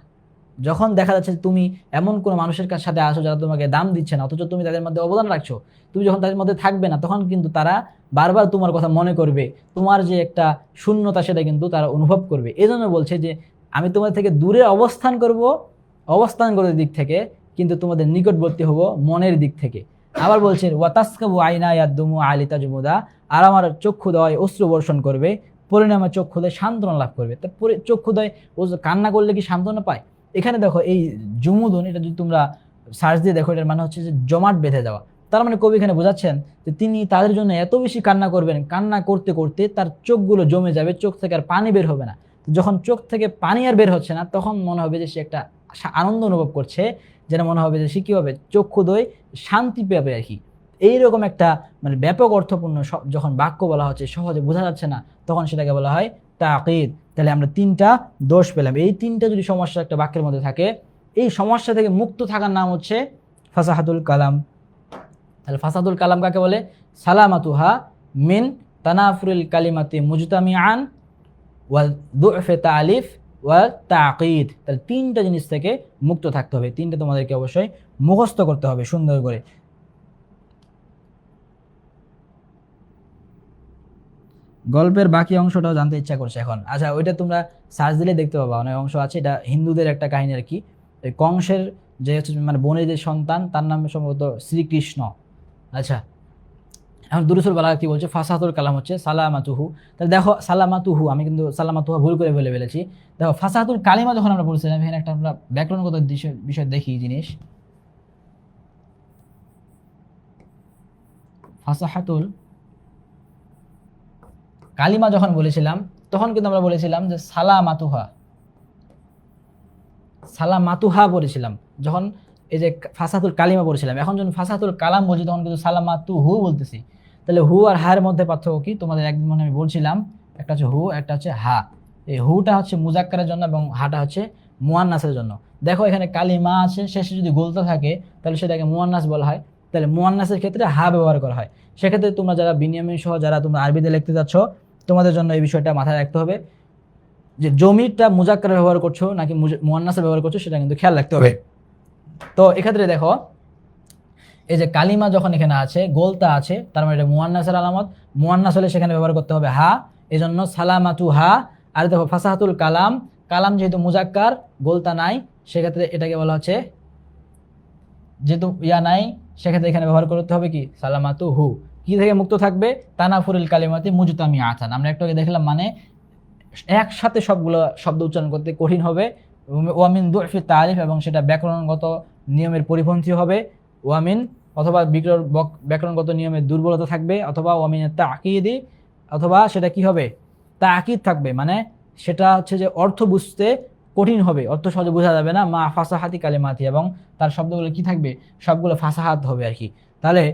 যখন দেখা যাচ্ছে তুমি এমন কোনো মানুষের সাথে আসো যারা তোমাকে দাম দিচ্ছে না, অথচ তুমি তাদের মধ্যে অবদান রাখছো, তুমি যখন তাদের মধ্যে থাকবে না তখন কিন্তু তারা বারবার তোমার কথা মনে করবে, তোমার যে একটা শূন্যতা সেটা কিন্তু তারা অনুভব করবে। এজন্য বলছে যে আমি তোমাদের থেকে দূরে অবস্থান করার দিক থেকে, কিন্তু তোমাদের নিকটবর্তী হব মনের দিক থেকে। আবার বলছেন ওয়াতাসকাবু আইনা ইয়াদুমু আলিতা জুমুদা, আর আমার চক্ষুদয় অশ্রু বর্ষণ করবে, পরিণামে চক্ষুদয় সান্ত্বনা লাভ করবে। তারপরে চক্ষুদয় কান্না করলে কি সান্ত্বনা পায়? এখানে দেখো এই জুমুদুন, এটা যদি তোমরা সার্চ দিয়ে দেখো, এটার মানে হচ্ছে যে জমাট বেঁধে যাওয়া। তার মানে কবি এখানে বোঝাচ্ছেন যে তিনি তাদের জন্য এত বেশি কান্না করবেন, কান্না করতে করতে তার চোখগুলো জমে যাবে, চোখ থেকে আর পানি বের হবে না। যখন চোখ থেকে পানি আর বের হচ্ছে না তখন মনে হবে যে সে একটা আনন্দ অনুভব করছে, যেন মনে হবে যে সে কী হবে, চক্ষুদয় শান্তি পাবে আর কি। এইরকম একটা মানে ব্যাপক অর্থপূর্ণ যখন বাক্য বলা হচ্ছে, সহজে বোঝা যাচ্ছে না, তখন সেটাকে বলা হয় তাকিদ। তাহলে আমরা 3টা দোষ পেলাম। এই 3টা যদি সমস্যা একটা বাক্যের মধ্যে থাকে, এই সমস্যা থেকে মুক্ত থাকার নাম হচ্ছে ফাসাহাতুল কালাম। তাহলে ফাসাহাতুল কালাম কাকে বলে? সালামাতুহা মিন তানাফুরিল কালিমাতি মুজতামিআন ওয়া দু'ফে তালিফ ওয়া তাকিদ। তাহলে 3টা জিনিস থেকে মুক্ত থাকতে হবে। 3টা তোমাদেরকে অবশ্যই মুখস্থ করতে হবে সুন্দর করে। গল্পের বাকি অংশটাও জানতে ইচ্ছা করছে এখন। আচ্ছা, ওইটা তোমরা সার্চ দিলে দেখতে পাবা, অনেক অংশ আছে। এটা হিন্দুদের একটা কাহিনী আর কি। কংসের যে হচ্ছে মানে বোনের যে সন্তান, তার নাম সম্ভবত শ্রীকৃষ্ণ। আচ্ছা, এখন দুরুসুল বালাগা কি বলছে? ফাসাহাতুল কালাম হচ্ছে সালামাতুহু। তাহলে দেখো সালামাতুহু, আমি কিন্তু সালামাতুহা ভুল করে ফেলেছি। দেখো ফাসাহাতুল কালিমা যখন আমরা বলছিলাম, এখানে একটা আমরা ব্যাকরণগত বিষয় দেখি জিনিস। ফাসাহাতুল কালিমা যখন বলেছিলাম তখন কিন্তু আমরা বলেছিলাম যে সালামাতুহা বলেছিলাম। যখন এই যে ফাসাহাতুল কালিমা পড়েছিলাম, এখন যখন ফাসাহাতুল কালাম বলছি তখন কিন্তু সালামাতু হু বলতেছি। তাহলে হু আর হার মধ্যে পার্থক্য কি তোমাদের একদিন মনে আমি বলছিলাম, একটা হচ্ছে হু, একটা হচ্ছে হা। এই হুটা হচ্ছে মুজাক্কারের জন্য এবং হাটা হচ্ছে মুয়ান্নাসের জন্য। দেখো এখানে কালিমা আছে, শেষে যদি গোলতা থাকে তাহলে সেটাকে মুয়ান্নাস বলা হয়। তাহলে মুয়ান্নাসের ক্ষেত্রে হা ব্যবহার করা হয়। সেক্ষেত্রে তোমরা যারা বিনিয়ামিন সহ যারা তোমরা আরবিতে লিখতে যাচ্ছ, তোমাদের জন্য এই বিষয়টা মাথায় রাখতে হবে যে জমিরটা মুজাক্কার ব্যবহার করছো নাকি মুয়ান্নাসে ব্যবহার করছো সেটা কিন্তু খেয়াল রাখতে হবে। তো এক্ষেত্রে দেখো এই যে কালিমা যখন এখানে আছে, গোলতা আছে, তার মানে এটা মুয়ান্নাসের আলামত। মুয়ান্নাস হলে সেখানে ব্যবহার করতে হবে হা, এই জন্য সালামাতু হা। আর দেখো ফাসাহাতুল কালাম, কালাম যেহেতু মুজাক্কার, গোলতা নাই, সেক্ষেত্রে এটাকে বলা হচ্ছে, যেহেতু ইয়া নাই সেক্ষেত্রে এখানে ব্যবহার করতে হবে কি সালামাতু হু। কি থেকে মুক্ত থাকবে? তানাফুরুল কালিমাতি মুজতামি আতান। আমরা একটু আগে দেখলাম, মানে একসাথে সবগুলো শব্দ উচ্চারণ করতে কঠিন হবে। ওয়ামিন দুফি তারিফ, এবং সেটা ব্যাকরণগত নিয়মের পরিপন্থী হবে। ওয়ামিন অথবা ব্যাকরণগত নিয়মের দুর্বলতা থাকবে, অথবা ওয়ামিনের তাকিদি, অথবা সেটা কি হবে তাকিদ থাকবে, মানে সেটা হচ্ছে যে অর্থ বুঝতে কঠিন হবে, অর্থ সহজে বোঝা যাবে না। মা ফাসাহাতি কালিমাতি, এবং তার শব্দগুলো কি থাকবে, সবগুলো ফাসাহাত হবে আর কি। তাহলে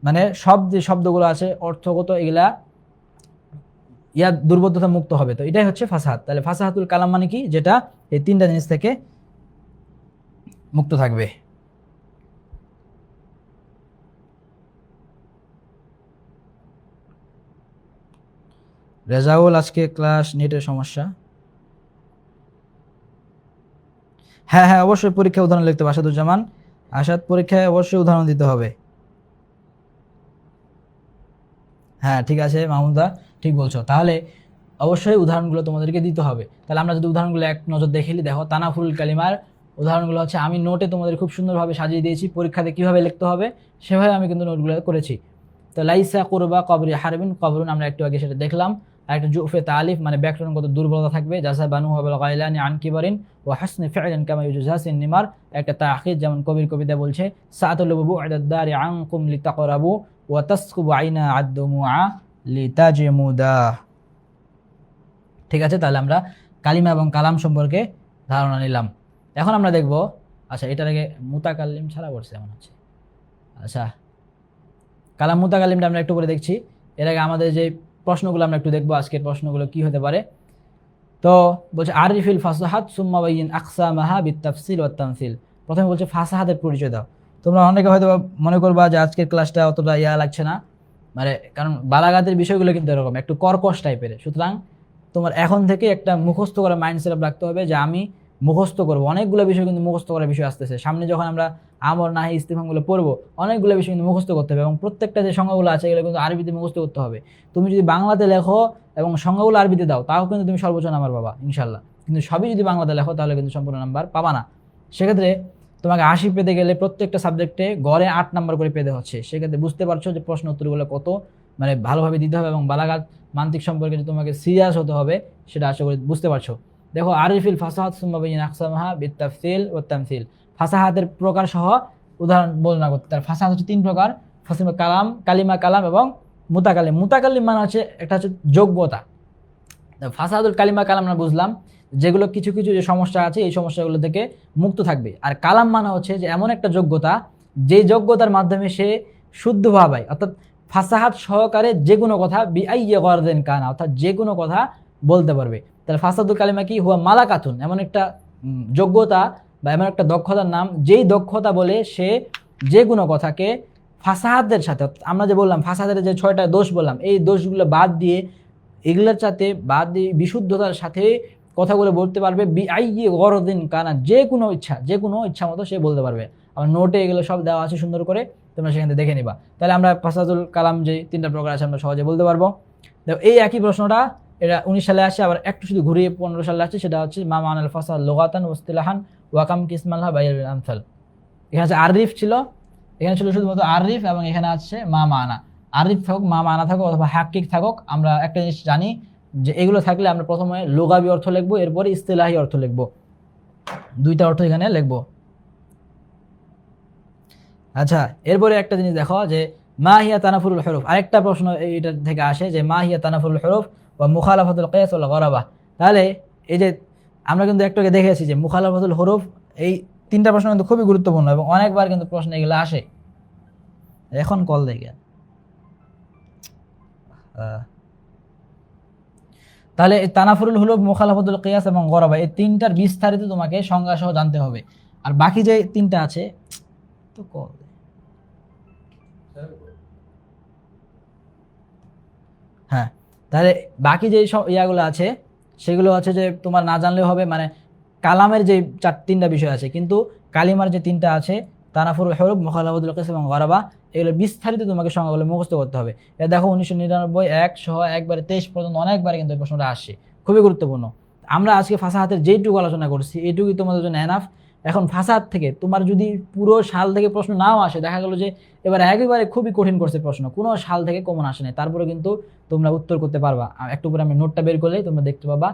মানে সব যে শব্দগুলো আছে অর্থগত এগুলা দুর্বোধ্যতা মুক্ত হবে। তো এটাই হচ্ছে ফাসাহাত। তাহলে ফাসাহাতুল কালাম মানে কি, যেটা এই তিনটা জিনিস থেকে মুক্ত থাকবে। রেজাউল, আজকে ক্লাস নেটের সমস্যা। হ্যাঁ হ্যাঁ, অবশ্যই পরীক্ষা উদাহরণ লিখতে হবে আসাদুজ্জামান। আসাদ, পরীক্ষায় অবশ্যই উদাহরণ দিতে হবে। হ্যাঁ ঠিক আছে মাহমুদা, ঠিক বলছো। তাহলে অবশ্যই উদাহরণগুলো তোমাদেরকে দিতে হবে। তাহলে আমরা যদি উদাহরণগুলো এক নজর দেখেলি, দেখো তানাফুল কালিমার উদাহরণগুলো হচ্ছে আমি নোটে তোমাদের খুব সুন্দরভাবে সাজিয়ে দিয়েছি, পরীক্ষাতে কীভাবে লিখতে হবে সেভাবে আমি কিন্তু নোটগুলো করেছি। তো লাইসা কুরবা কবরি হারবিন কবরুন, আমরা একটু আগে সেটা দেখলাম। আর একটা জুফে তালিফ, মানে ব্যাকরণগত দুর্বলতা থাকবে। জাসা বানু হাবল গাইলানি আন কিবারিন ওয়া হাসনি ফি'লান কামা ইউজাসিন নিমার, একটা তাকিদ, যেমন কবির কবিতা বলছে সাআতুল বু'দাদ দারি আনকুম লিতাকরাবু ওয়া তাসকুবু আইনা আদ-দুমুআ লিতাজমুদা। ঠিক আছে, তাহলে আমরা কালিমা এবং কালাম সম্পর্কে ধারণা নিলাম। এখন আমরা দেখব, আচ্ছা এটার আগে মুতাকাল্লিম ছাড়া পড়ছে এমন আছে। আচ্ছা কালাম মুতাকাল্লিমটা আমরা একটু করে দেখছি। এর আগে আমাদের যে প্রশ্নগুলো আমরা একটু দেখবো, আজকের প্রশ্নগুলো কি হতে পারে। তো বলছে আরিফিল ফাসাহাত সুম্মা বাইয়িন আকসামাহা বিতাফসিল ওয়াত তামসিল। প্রথমে বলছে ফাসাহাতের পরিচয় দাও। তোমরা অনেকে হয়তো মনে করবা যে আজকের ক্লাসটা অতটা লাগছে না, মানে কারণ বালাগাতের বিষয়গুলো কিন্তু এরকম একটু কর্কশ টাইপের। সুতরাং তোমার এখন থেকে একটা মুখস্থ করা মাইন্ডসেট রাখতে হবে যে আমি মুখস্থ করবো। অনেকগুলো বিষয় কিন্তু মুখস্থ করার বিষয় আসতেছে সামনে, যখন আমরা আমর নাহি ইস্তিফহামগুলো পড়বো অনেকগুলো বিষয় কিন্তু মুখস্থ করতে হবে, এবং প্রত্যেকটা যে সংজ্ঞাগুলো আছে এগুলো কিন্তু আরবিতে মুখস্থ করতে হবে। তুমি যদি বাংলাতে লেখো এবং সংজ্ঞাগুলো আরবিতে দাও তাও কিন্তু তুমি সর্বোচ্চ নাম্বার পাবা ইনশাল্লাহ। কিন্তু সবই যদি বাংলাতে লেখো তাহলে কিন্তু সম্পূর্ণ নাম্বার পাবা না। সেক্ষেত্রে তোমাকে 80 পেতে গেলে প্রত্যেকটা সাবজেক্টে গড়ে 8 নাম্বার করে পেতে হচ্ছে। সেক্ষেত্রে বুঝতে পারছো যে প্রশ্ন উত্তরগুলো কত মানে ভালোভাবে দিতে হবে, এবং বালাগাত মান্তিক সম্পর্কে যে তোমাকে সিরিয়াস হতে হবে সেটা আশা করি বুঝতে পারছো। দেখো আরিফিল ফাসাহাত সুম্মা বাইয়িন আকসামাহা বিতাফসিল ওয়াত তামসিল, ফাসাহাতের প্রকার সহ উদাহরণ বর্ণনা করতে। তার ফাসাহাত হচ্ছে 3 প্রকার, ফাসিমা কালাম, কালিমা কালাম এবং মুতাকাল্লিম। মুতাকাল্লিম মানে হচ্ছে একটা হচ্ছে যোগ্যতা। ফাসাহাতুল কালিমা কালাম আমরা বুঝলাম যেগুলো কিছু কিছু যে সমস্যা আছে এই সমস্যাগুলো থেকে মুক্ত থাকবে। আর কালাম মানে হচ্ছে যে এমন একটা যোগ্যতা যে যোগ্যতার মাধ্যমে সে শুদ্ধভাবে অর্থাৎ ফাসাহাত সহকারে যে কোনো কথা বিআইয়ি গরদিন কানা, অর্থাৎ যে কোনো কথা বলতে পারবে। তাহলে ফাসাহাতুল কালিমা কি, হুয়া মালাকাতুন, এমন একটা যোগ্যতা বা এমন একটা দক্ষতার নাম যেই দক্ষতা বলে সে যে কোনো কথাকে ফাসাহাতের সাথে, আমরা যে বললাম ফাসাহাতের যে 6টা দোষ বললাম এই দোষগুলো বাদ দিয়ে এগুলোর সাথে বাদ দিয়ে বিশুদ্ধতার সাথে কথাগুলো বলতে পারবে। বিআইয়ি গরদিন কানা, যে কোনো ইচ্ছা মতো সে বলতে পারবে। আমার নোটে এগুলো সব দেওয়া আছে সুন্দর করে, তোমরা সেখান থেকে দেখে নিবা। তাহলে আমরা ফাসাহাতুল কালাম যে 3টা প্রকার আছে আমরা সহজে বলতে পারবো। দেখো এই একই প্রশ্নটা এটা 19 সালে আসে, আবার একটু শুধু ঘুরিয়ে 15 সালে আসছে। সেটা হচ্ছে মা মানাল ফাসাহাত লুগাতান ওয়া ইসতিলাহান ওয়া কাম কিসমালহা বাইল আমসাল। এখানে আছে আরিফ ছিল, এখানে ছিল শুধুমাত্র আরিফ, এবং এখানে আছে মা মানা। আরিফ থাকুক, মা মানা থাকুক অথবা হাক্কিক থাকুক, আমরা একটা জিনিস জানি যে এগুলো থাকলে আমরা প্রথমে লুগাবি অর্থ লিখবো, এরপরে ইস্তিলাহি অর্থ লিখবো, 2টা অর্থ এখানে লিখবো। আচ্ছা এরপরে একটা জিনিস দেখো যে মা হিয়া তানাফুরুল হুরুফ, আরেকটা প্রশ্ন এইটা থেকে আসে যে মা হিয়া তানাফুরুল হুরুফ ওয়া মুখালাফাতুল কিয়াস ওয়াল গরাবা। তাহলে এই যে আমরা কিন্তু একটু আগে দেখেছি যে মুখালাফাতুল হুরুফ এই তিনটা প্রশ্ন কিন্তু খুবই গুরুত্বপূর্ণ এবং অনেকবার কিন্তু প্রশ্ন এগুলো আসে। এখন কল দেখে তাহলে তানাফুরুল হুলুক, মুখালাফাতুল কিয়াস এবং গরাবা, এই তিনটার বিস্তারিত তোমাকে সংজ্ঞা সহ জানতে হবে। আর বাকি যে তিনটা আছে তো কল, হ্যাঁ, তাহলে বাকি যে সব ইয়াগুলো আছে সেগুলো আছে যে তোমার না জানলেও হবে। মানে কালামের যে তিনটা বিষয় আছে, কিন্তু কালিমার যে তিনটা আছে তানাফুরুল হুরুফ, মুখালাফাতুল কিয়াস এবং গরাবা, এগুলো বিস্তারিত তোমাকে সংজ্ঞাগুলো মুখস্থ করতে হবে। এটা দেখো 1999 1 সহ একবারে 23 পর্যন্ত অনেকবার কিন্তু এই প্রশ্নটা আসছে, খুবই গুরুত্বপূর্ণ। আমরা আজকে ফাসাহাতের যেইটুকু আলোচনা করছি এইটুকুই তোমাদের জন্য এনাফ। এখন ফাসাহাত থেকে তোমার যদি পুরো সাল থেকে প্রশ্ন নাও আসে, দেখা গেল যে এবার একেবারে খুবই কঠিন করছে প্রশ্ন, কোনো সাল থেকে কমন আসে নাই, তারপরে কিন্তু তোমরা উত্তর করতে পারবা। একটু পরে আমি নোটটা বের করলেই তোমরা দেখতে পাবা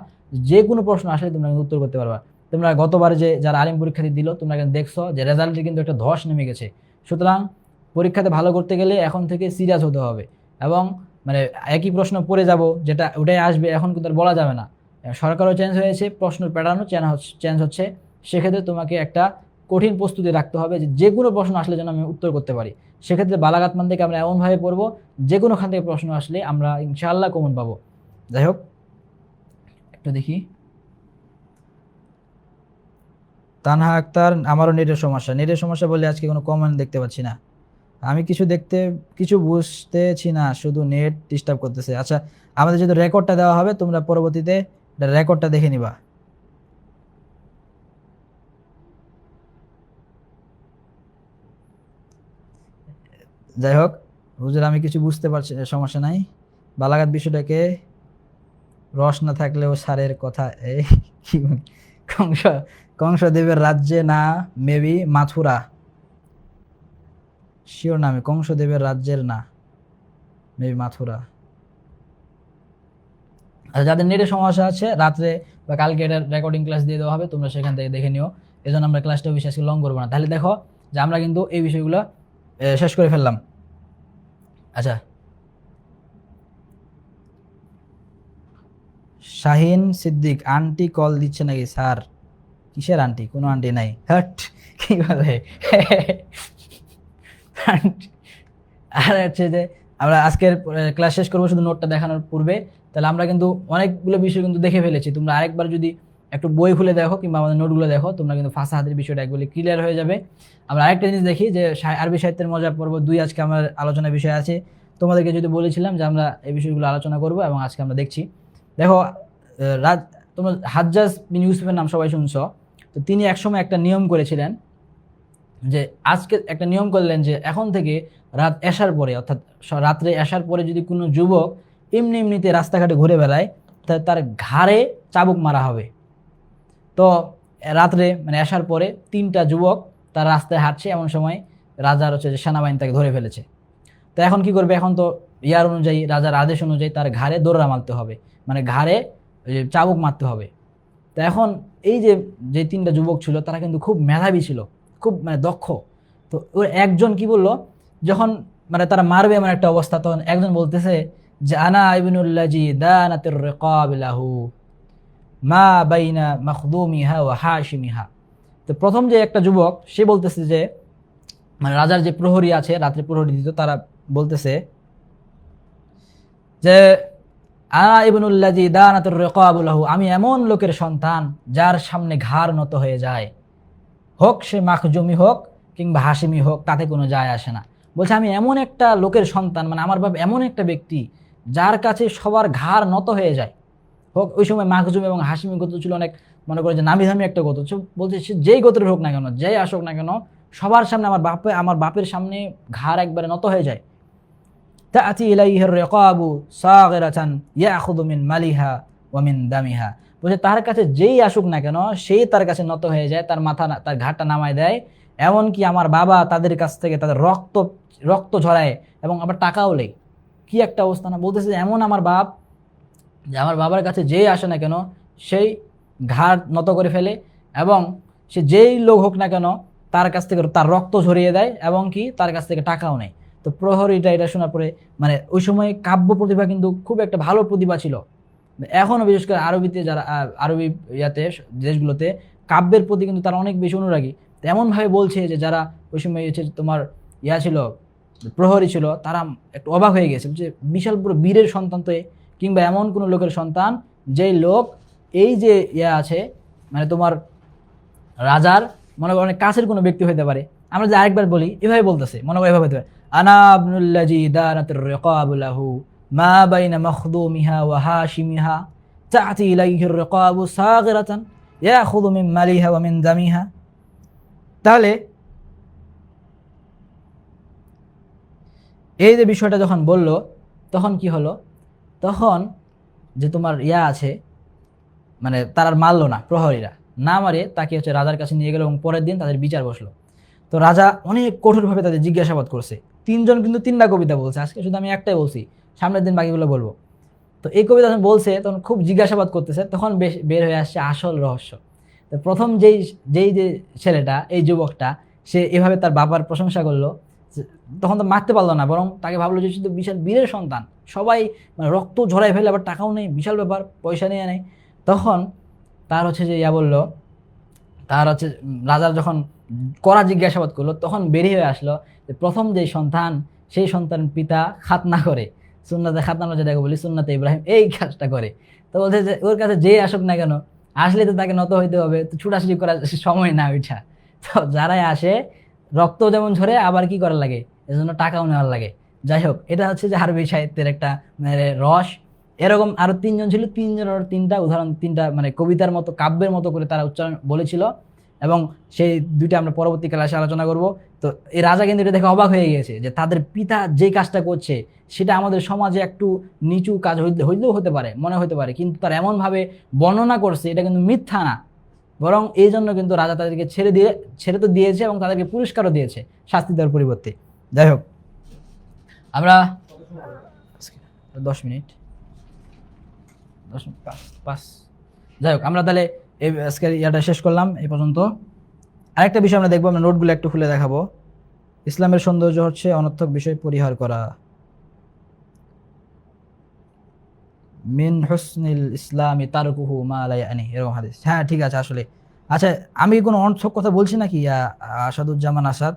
যে কোনো প্রশ্ন আসলে তোমরা কিন্তু উত্তর করতে পারবা। তোমরা গতবার যে যারা আলিম পরীক্ষা দিল তোমরা কিন্তু দেখছো যে রেজাল্টে কিন্তু একটা ধস নেমে গেছে। সুতরাং পরীক্ষাতে ভালো করতে গেলে এখন থেকে সিরিয়াস হতে হবে এবং মানে একই প্রশ্ন পড়ে যাব যেটা ওটাই আসবে এখন কিন্তু আর বলা যাবে না। সরকারও চেঞ্জ হয়েছে, প্রশ্ন প্যাটার্নও চেঞ্জ হচ্ছে। সেক্ষেত্রে তোমাকে একটা কঠিন প্রস্তুতি রাখতে হবে যে কোনো প্রশ্ন আসলে যেন আমি উত্তর করতে পারি। সেক্ষেত্রে বালাগাত মান থেকে আমরা এমনভাবে পড়বো যে কোনোখান থেকে প্রশ্ন আসলে আমরা ইনশাআল্লাহ কমন পাবো। যাই হোক, একটু দেখি। তানহা আক্তার, আমারও নেটের সমস্যা বলে আজকে কোনো কমেন্ট দেখতে পাচ্ছি না। আমি কিছু বুঝতেছি না, শুধু নেট ডিস্টার্ব করতেছে। আচ্ছা, আমাদের যেহেতু রেকর্ডটা দেওয়া হবে তোমরা পরবর্তীতে রেকর্ডটা দেখে নিবা। যাই হোক হুজুর, আমি কিছু বুঝতে পারছি, সমস্যা নাই। বালাগাত বিষয়টাকে রস না থাকলেও সারের কথা, এই কি কংস কংসদেবের রাজ্যে না, মেবি মাথুরা, শিওর না, আমি কংসদেবের রাজ্যের না, মেবি মাথুরা। আচ্ছা, যাদের নেটের সমস্যা আছে রাত্রে বা কালকে এটার রেকর্ডিং ক্লাস দিয়ে দেওয়া হবে, তোমরা সেখান থেকে দেখে নিও। এই জন্য আমরা ক্লাসটা বিশেষ লং করবো না। তাহলে দেখো যে আমরা কিন্তু এই বিষয়গুলো শেষ করে ফেললাম। আচ্ছা, শাহিন সিদ্দিক, আন্টি কল দিচ্ছে নাকি স্যার? কিসের আন্টি? কোনো আন্টি নাই, হ্যাট কি বলে। আর হচ্ছে যে আমরা আজকের ক্লাস শেষ করবো শুধু নোটটা দেখানোর পূর্বে। তাহলে আমরা কিন্তু অনেকগুলো বিষয় কিন্তু দেখে ফেলেছি। তোমরা আরেকবার যদি একটু বই খুলে দেখো কিংবা আমাদের নোটগুলো দেখো, তোমরা কিন্তু ফাসাহাতের বিষয়টা একবারে ক্লিয়ার হয়ে যাবে। আমরা আরেকটা জিনিস দেখি যে আরবি সাহিত্যের মজা পর্ব 2 আজকে আমার আলোচনার বিষয় আছে। তোমাদেরকে যদি বলেছিলাম যে আমরা এই বিষয়গুলো আলোচনা করব এবং আজকে আমরা দেখছি। দেখো, তোমরা হাজ্জাজ বিন ইউসুফের নাম সবাই শুনছো। তো তিনি একসময় একটা নিয়ম করেছিলেন যে আজকে একটা নিয়ম করলেন যে এখন থেকে রাত এশার পরে, অর্থাৎ রাত্রে এশার পরে যদি কোনো যুবক এমনিতে রাস্তাঘাটে ঘুরে বেড়ায় তাহলে তার ঘাড়ে চাবুক মারা হবে। তো রাত্রে মানে এশার পরে 3টা যুবক তার রাস্তায় হাঁটছে, এমন সময় রাজার হচ্ছে যে সেনাবাহিনী তাকে ধরে ফেলেছে। তো এখন কি করবে? এখন তো ইয়ার অনুযায়ী, রাজার আদেশ অনুযায়ী তার ঘাড়ে দৌড়া মারতে হবে, মানে ঘাড়ে চাবুক মারতে হবে। তো এখন এই যে 3টা যুবক ছিল তারা কিন্তু খুব মেধাবী ছিল, খুব মানে দক্ষ। তো ওর একজন কি বললো, যখন মানে তারা মারবে এমন একটা অবস্থা, তখন একজন বলতেছে যে আনা ইবনুল্লাজি দানাতির রিকাব লাহু মা বাইনা মাখদুমিহা ওয়া হাশিমিহা। তো প্রথম যে একটা যুবক সে বলতেছে যে মানে রাজার যে প্রহরী আছে, রাত্রে প্রহরী দিত, তারা বলতেছে যে আনা ইবনুল্লাজি দানাতুর রিকাবু লাহু, আমি এমন লোকের সন্তান যার সামনে ঘাড় নত হয়ে যায়, হোক সে মাখজুমি হোক কিংবা হাসিমি হোক, তাতে কোনো যায় আসে না। বলছে আমি এমন একটা লোকের সন্তান, মানে আমার বাবা এমন একটা ব্যক্তি যার কাছে সবার ঘাড় নত হয়ে যায়। হোক, ওই সময় মাখজুম এবং হাসিমি গোত্র ছিল অনেক, মনে করে যে নামি দামি একটা গোত্র। বলছে সে যেই গোত্রের হোক না কেন, যেই আসুক না কেন, সবার সামনে আমার বাপের সামনে ঘাড় একবারে নত হয়ে যায়। তাআতি ইলাইহির রিকাবু সাগিরাতান ইয়াখুযু মিন মালিহা ওয়া মিন দামিহা। বলছে তার কাছে যেই আসুক না কেন সেই তার কাছে নত হয়ে যায়, তার মাথা তার ঘাড়টা নামায় দেয়। এমনকি আমার বাবা তাদের কাছ থেকে তাদের রক্ত ঝরায় এবং আবার টাকাও নেই। কি একটা অবস্থা না! বলতেছে এমন আমার বাপ যে আমার বাবার কাছে যেই আসে না কেন সেই ঘাড় নত করে ফেলে, এবং সে যেই লোক হোক না কেন তার কাছ থেকে তার রক্ত ঝরিয়ে দেয় এবং কি তার কাছ থেকে টাকাও নেয়। তো প্রহরীটা এটা শোনার পরে, মানে ওই সময় কাব্য প্রতিভা কিন্তু খুব একটা ভালো প্রতিভা ছিল। এখনও বিশেষ করে আরবিতে যারা আরবি ইয়াতে দেশগুলোতে কাব্যের প্রতি কিন্তু তারা অনেক বেশি অনুরাগী। এমনভাবে বলছে যে যারা ওই সময় হচ্ছে তোমার ছিল, প্রহরী ছিল, তারা একটু অবাক হয়ে গেছে যে বিশাল পুরো বীরের সন্তান তো কিংবা এমন কোনো লোকের সন্তান যেই লোক এই যে আছে মানে তোমার রাজার মনে করো অনেক কাছের কোনো ব্যক্তি হইতে পারে। আমরা যে আরেকবার বলি এভাবে বলতেছে, মনে করো এভাবে হতে পারে, আনা আবনুল্লাজি দারাতুর রিকাবু লাহু মা বাইনা মাখদুমিহা ওয়া হাশিমিহা তা'তি ইলাইহির রিকাবু সাগিরাতান ইয়াখুযু মিন মালিহা ওয়া মিন দামিহা। তাহলে এই যে বিষয়টা যখন বলল তখন কি হলো, তখন যে তোমার আছে মানে তারা মারলো না, প্রহরীরা না মারে তাকে হচ্ছে রাজার কাছে নিয়ে গেল এবং পরের দিন তাদের বিচার বসলো। তো রাজা অনেক কঠোরভাবে তাদের জিজ্ঞাসাবাদ করছে। তিনজন কিন্তু তিনটা কবিতা বলছে, আজকে শুধু আমি একটাই বলছি, সামনের দিন বাকিগুলো বলবো। তো এই কবিতা যখন বলছে তখন খুব জিজ্ঞাসাবাদ করতেছে, তখন বের হয়ে আসছে আসল রহস্য। তো প্রথম যেই যেই যে ছেলেটা, এই যুবকটা, সে এভাবে তার বাবার প্রশংসা করলো, তখন তো মারতে পারলো না, বরং তাকে ভাবলো যে শুধু বিশাল বীরের সন্তান, সবাই মানে রক্ত ঝরাই ফেলে, আবার টাকাও নেই, বিশাল ব্যাপার, পয়সা নিয়ে নেই। তখন তার হচ্ছে যে বললো, তার হচ্ছে রাজার যখন কড়া জিজ্ঞাসাবাদ করলো তখন বেরিয়ে হয়ে আসলো যে প্রথম যে সন্তান, সেই সন্তান পিতা খাতনা করে, সুন্নাতে খাতনা যেটাকে বলি, সুন্নাতে ইব্রাহিম, এই কাজটা করে। তো বলছে যে ওর কাছে যে আসুক না কেন, আসলে তো তাকে নত হইতে হবে, তো ছুটাছুটি করার সময় না ওইটা। তো যারাই আসে রক্ত যেমন ঝরে আবার কি করার লাগে, এজন্য টাকাও নেওয়ার লাগে। যাই হোক, এটা হচ্ছে যে আরবি সাহিত্যের একটা মানে রস। এরকম আরো তিনজন ছিল, তিনজনের তিনটা উদাহরণ, তিনটা মানে কবিতার মতো, কাব্যের মতো করে তারা উচ্চারণ বলেছিল, এবং সেই দুইটা আমরা পরবর্তী ক্লাসে আলোচনা করব। তো এই রাজা কিন্তু এটা দেখে অবাক হয়ে গিয়েছে যে তাদের পিতা যে কাজটা করছে সেটা আমাদের সমাজে একটু নিচু কাজ হইলেও হতে পারে, মনে হতে পারে, কিন্তু তার এমনভাবে বর্ণনা করছে এটা কিন্তু মিথ্যা না, বরং এই জন্য কিন্তু রাজা তাদেরকে ছেড়ে তো দিয়েছে এবং তাদেরকে পুরস্কারও দিয়েছে শাস্তি দেওয়ার পরিবর্তে। যাই হোক, আমরা 10 মিনিট 5 যাই হোক, আমরা তাহলে এই আজকের ইয়াটা শেষ করলাম এই পর্যন্ত। আরেকটা বিষয় আমরা দেখবো, আমরা নোটগুলো একটু খুলে দেখাবো। ইসলামের সৌন্দর্য হচ্ছে অনর্থক বিষয় পরিহার করা। মিন হুসনিল ইসলামি তারকুহু মা লা ইয়ানি, এরকম হাদিস। হ্যাঁ ঠিক আছে, আসলে আচ্ছা, আমি কোনো অনর্থক কথা বলছি নাকি আসাদুজ্জামান আসাদ?